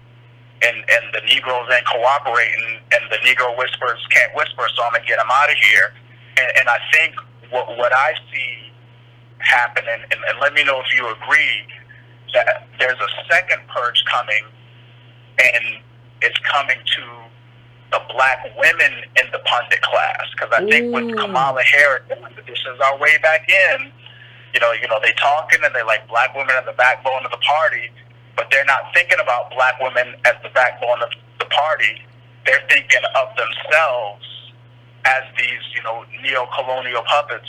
and the Negroes ain't cooperating, and the Negro whispers can't whisper, so I'm gonna get them out of here. And I think what I see happening, and let me know if you agree, that there's a second purge coming, and it's coming to the black women in the pundit class. Because I think with Kamala Harris, this is our way back in. You know, they talking and they like black women are the backbone of the party, but they're not thinking about black women as the backbone of the party. They're thinking of themselves as these, neo-colonial puppets,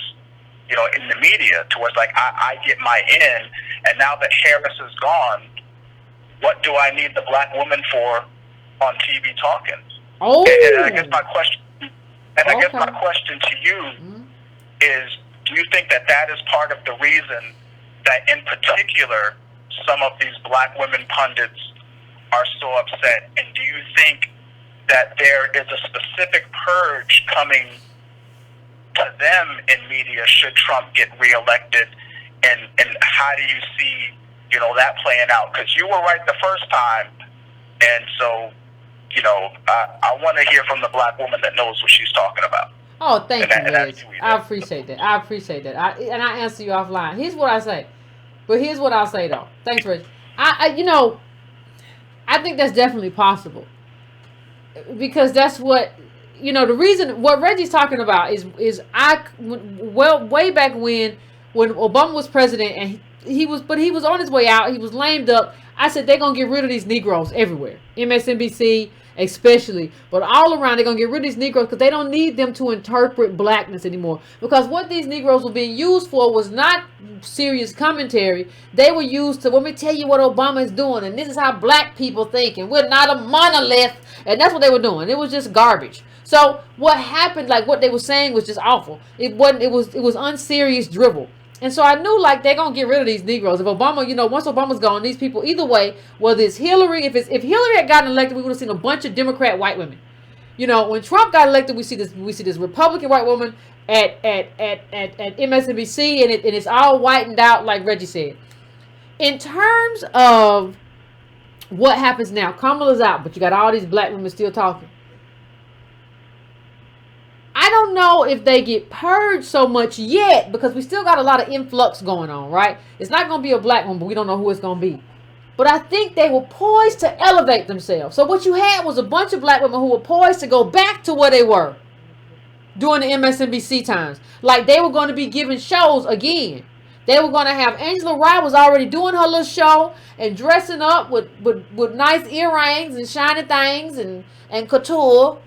in the media, towards like, I get my in, and now that Harris is gone, what do I need the black woman for on TV talking? Oh. And I guess my question, to you is, do you think that is part of the reason that, in particular, some of these black women pundits are so upset? And do you think that there is a specific purge coming to them in media should Trump get reelected? And how do you see, that playing out? Because you were right the first time. And so, I want to hear from the black woman that knows what she's talking about. Oh, thank you, Reg. I appreciate that. And I answer you offline. Here's what I say. But here's what I'll say, though. Thanks, Reg. I think that's definitely possible. Because that's what, the reason, what Reggie's talking about is way back when Obama was president, and he was on his way out. He was lamed up. I said, they're going to get rid of these Negroes everywhere. MSNBC, especially, but all around, they're going to get rid of these Negroes because they don't need them to interpret blackness anymore. Because what these Negroes were being used for was not serious commentary. They were used to, let me tell you what Obama is doing, and this is how black people think, and we're not a monolith, and that's what they were doing. It was just garbage. So what happened, like what they were saying was just awful. It was unserious dribble. And so I knew, like, they're going to get rid of these Negroes. If Obama, once Obama's gone, these people, either way, whether it's Hillary, if Hillary had gotten elected, we would have seen a bunch of Democrat white women. When Trump got elected, we see this Republican white woman at MSNBC, and it's all whitened out, like Reggie said. In terms of what happens now, Kamala's out, but you got all these black women still talking. I don't know if they get purged so much yet, because we still got a lot of influx going on, right? It's not going to be a black one, but we don't know who it's going to be. But I think they were poised to elevate themselves. So what you had was a bunch of black women who were poised to go back to where they were during the MSNBC times. Like, they were going to be giving shows again. They were going to have, Angela Rye was already doing her little show and dressing up with nice earrings and shiny things and couture.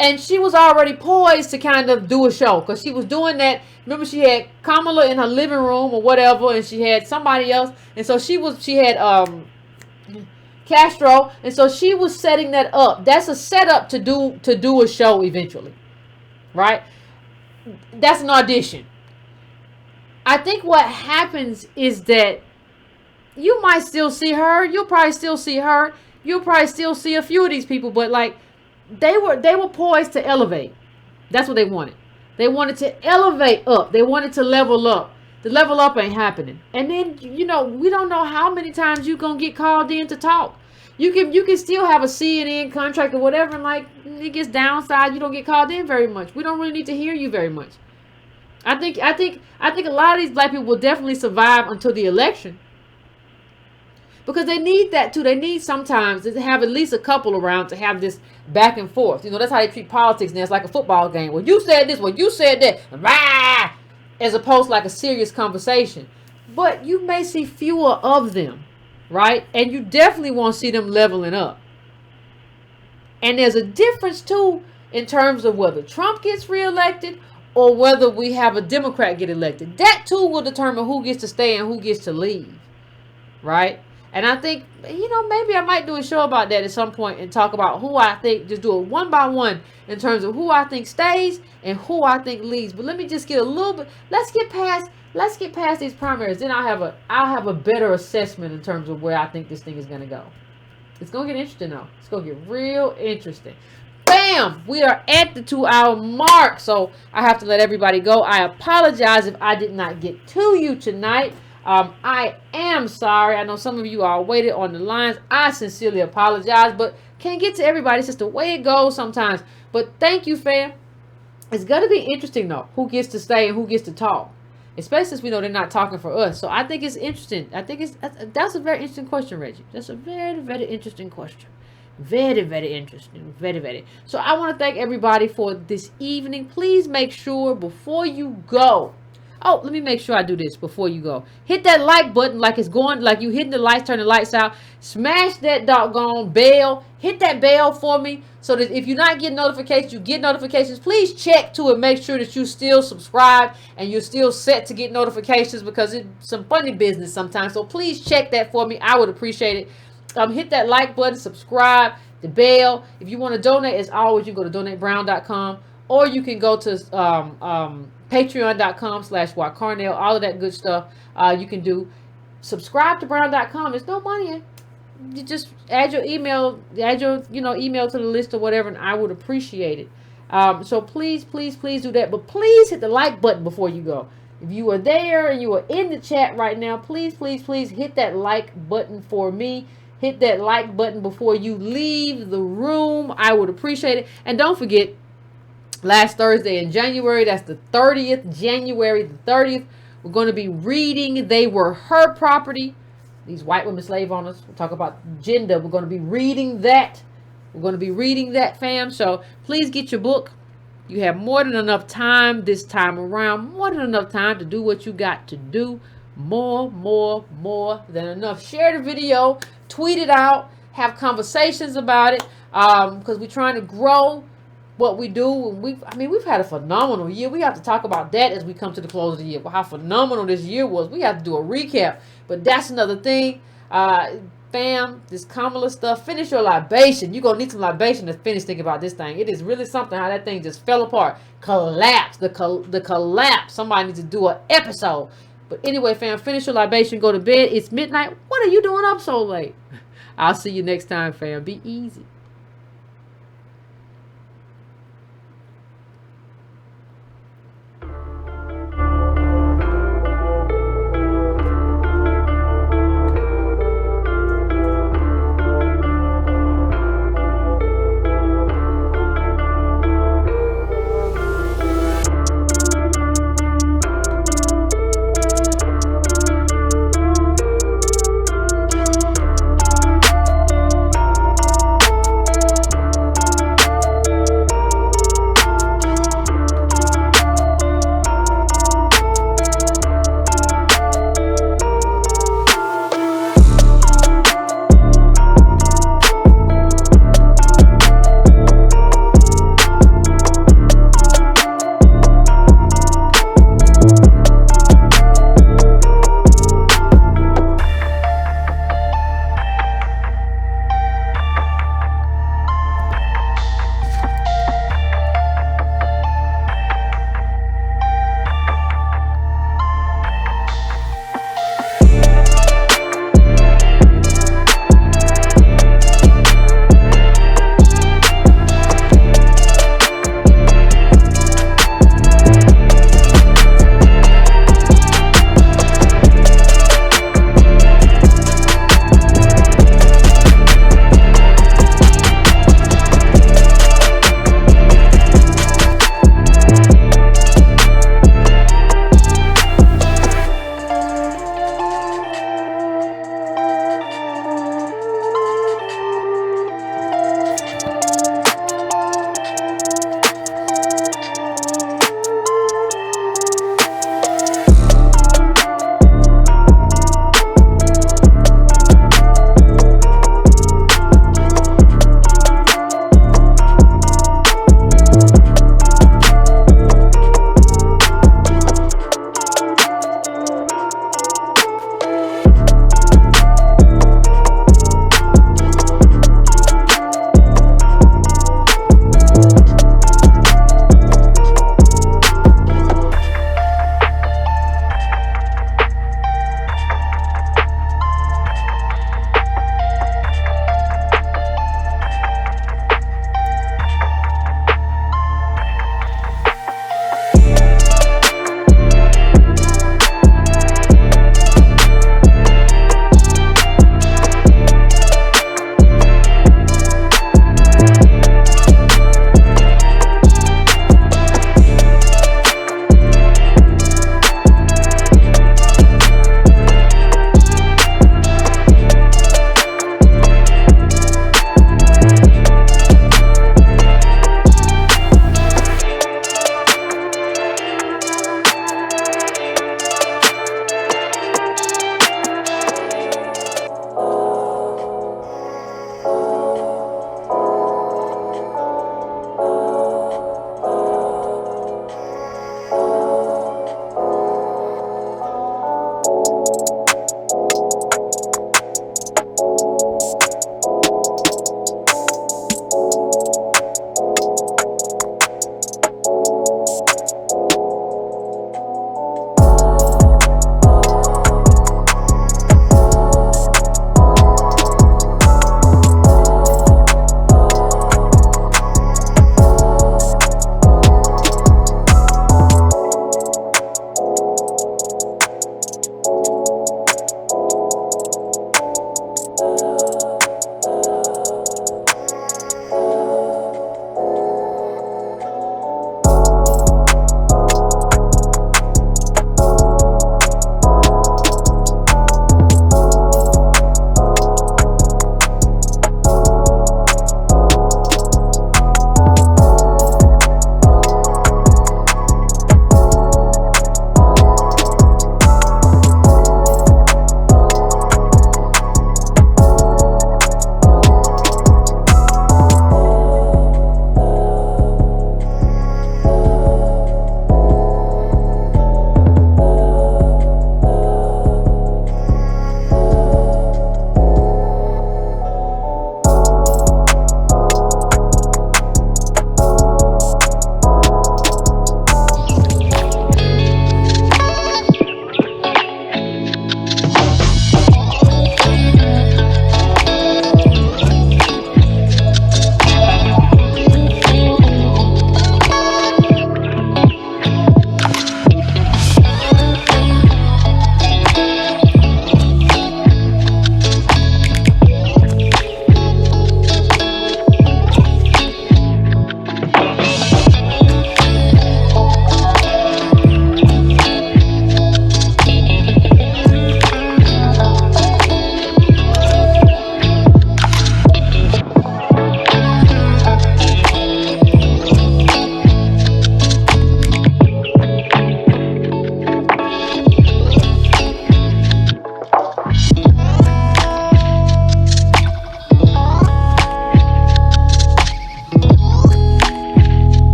And she was already poised to kind of do a show, because she was doing that. Remember, she had Kamala in her living room or whatever, and she had somebody else. And so she had Castro, and so she was setting that up. That's a setup to do a show eventually, right? That's an audition. I think what happens is that you might still see her. You'll probably still see her. You'll probably still see a few of these people, but like, they were poised to elevate. That's what they wanted. They wanted to elevate up. They wanted to level up. The level up ain't happening. And then, we don't know how many times you're going to get called in to talk. You can still have a CNN contract or whatever, and like, it gets downside. You don't get called in very much. We don't really need to hear you very much. I think a lot of these black people will definitely survive until the election. Because they need that too. They need sometimes to have at least a couple around to have this back and forth. That's how they treat politics now. It's like a football game. Well, you said this. Well, you said that. Rah! As opposed to like a serious conversation. But you may see fewer of them, right? And you definitely won't see them leveling up. And there's a difference too in terms of whether Trump gets reelected or whether we have a Democrat get elected. That too will determine who gets to stay and who gets to leave, right? And I think, maybe I might do a show about that at some point and talk about who I think, just do it one by one in terms of who I think stays and who I think leaves. But let me just get a little bit, let's get past these primaries. Then I'll have a better assessment in terms of where I think this thing is going to go. It's going to get interesting though. It's going to get real interesting. Bam! We are at the 2-hour mark. So I have to let everybody go. I apologize if I did not get to you tonight. I am sorry. I know some of you all waited on the lines. I sincerely apologize, but can't get to everybody. It's just the way it goes sometimes. But thank you, fam. It's going to be interesting, though, who gets to stay and who gets to talk. Especially since we know they're not talking for us. So I think it's interesting. I think that's a very interesting question, Reggie. That's a very, very interesting question. Very, very interesting. Very, very. So I want to thank everybody for this evening. Please make sure before you go. Oh, let me make sure I do this before you go. Hit that like button like it's going, like you hitting the lights, turn the lights out. Smash that doggone bell. Hit that bell for me so that if you're not getting notifications, you get notifications. Please check to it. Make sure that you still subscribe and you're still set to get notifications because it's some funny business sometimes. So please check that for me. I would appreciate it. Hit that like button, subscribe, the bell. If you want to donate, as always, you go to donatebrown.com or you can go to patreon.com/WattCarnell. All of that good stuff you can do. Subscribe to brown.com. There's no money in. You just add your email, email to the list or whatever, and I would appreciate it. So please do that. But please hit the like button before you go. If you are there and you are in the chat right now, please hit that like button for me. Hit that like button before you leave the room. I would appreciate it. And don't forget, last Thursday in January, that's the 30th, January the 30th, we're going to be reading They Were Her Property. These white women slave owners. We'll talk about gender. We're going to be reading that. Fam. So please get your book. You have more than enough time this time around. More than enough time to do what you got to do. More than enough. Share the video. Tweet it out. Have conversations about it. Because we're trying to grow what we do. And we've had a phenomenal year. We have to talk about that as we come to the close of the year. How phenomenal this year was. We have to do a recap. But that's another thing. Fam, this Kamala stuff. Finish your libation. You're going to need some libation to finish thinking about this thing. It is really something how that thing just fell apart. Collapsed. The collapse. Somebody needs to do an episode. But anyway, fam, finish your libation. Go to bed. It's midnight. What are you doing up so late? I'll see you next time, fam. Be easy.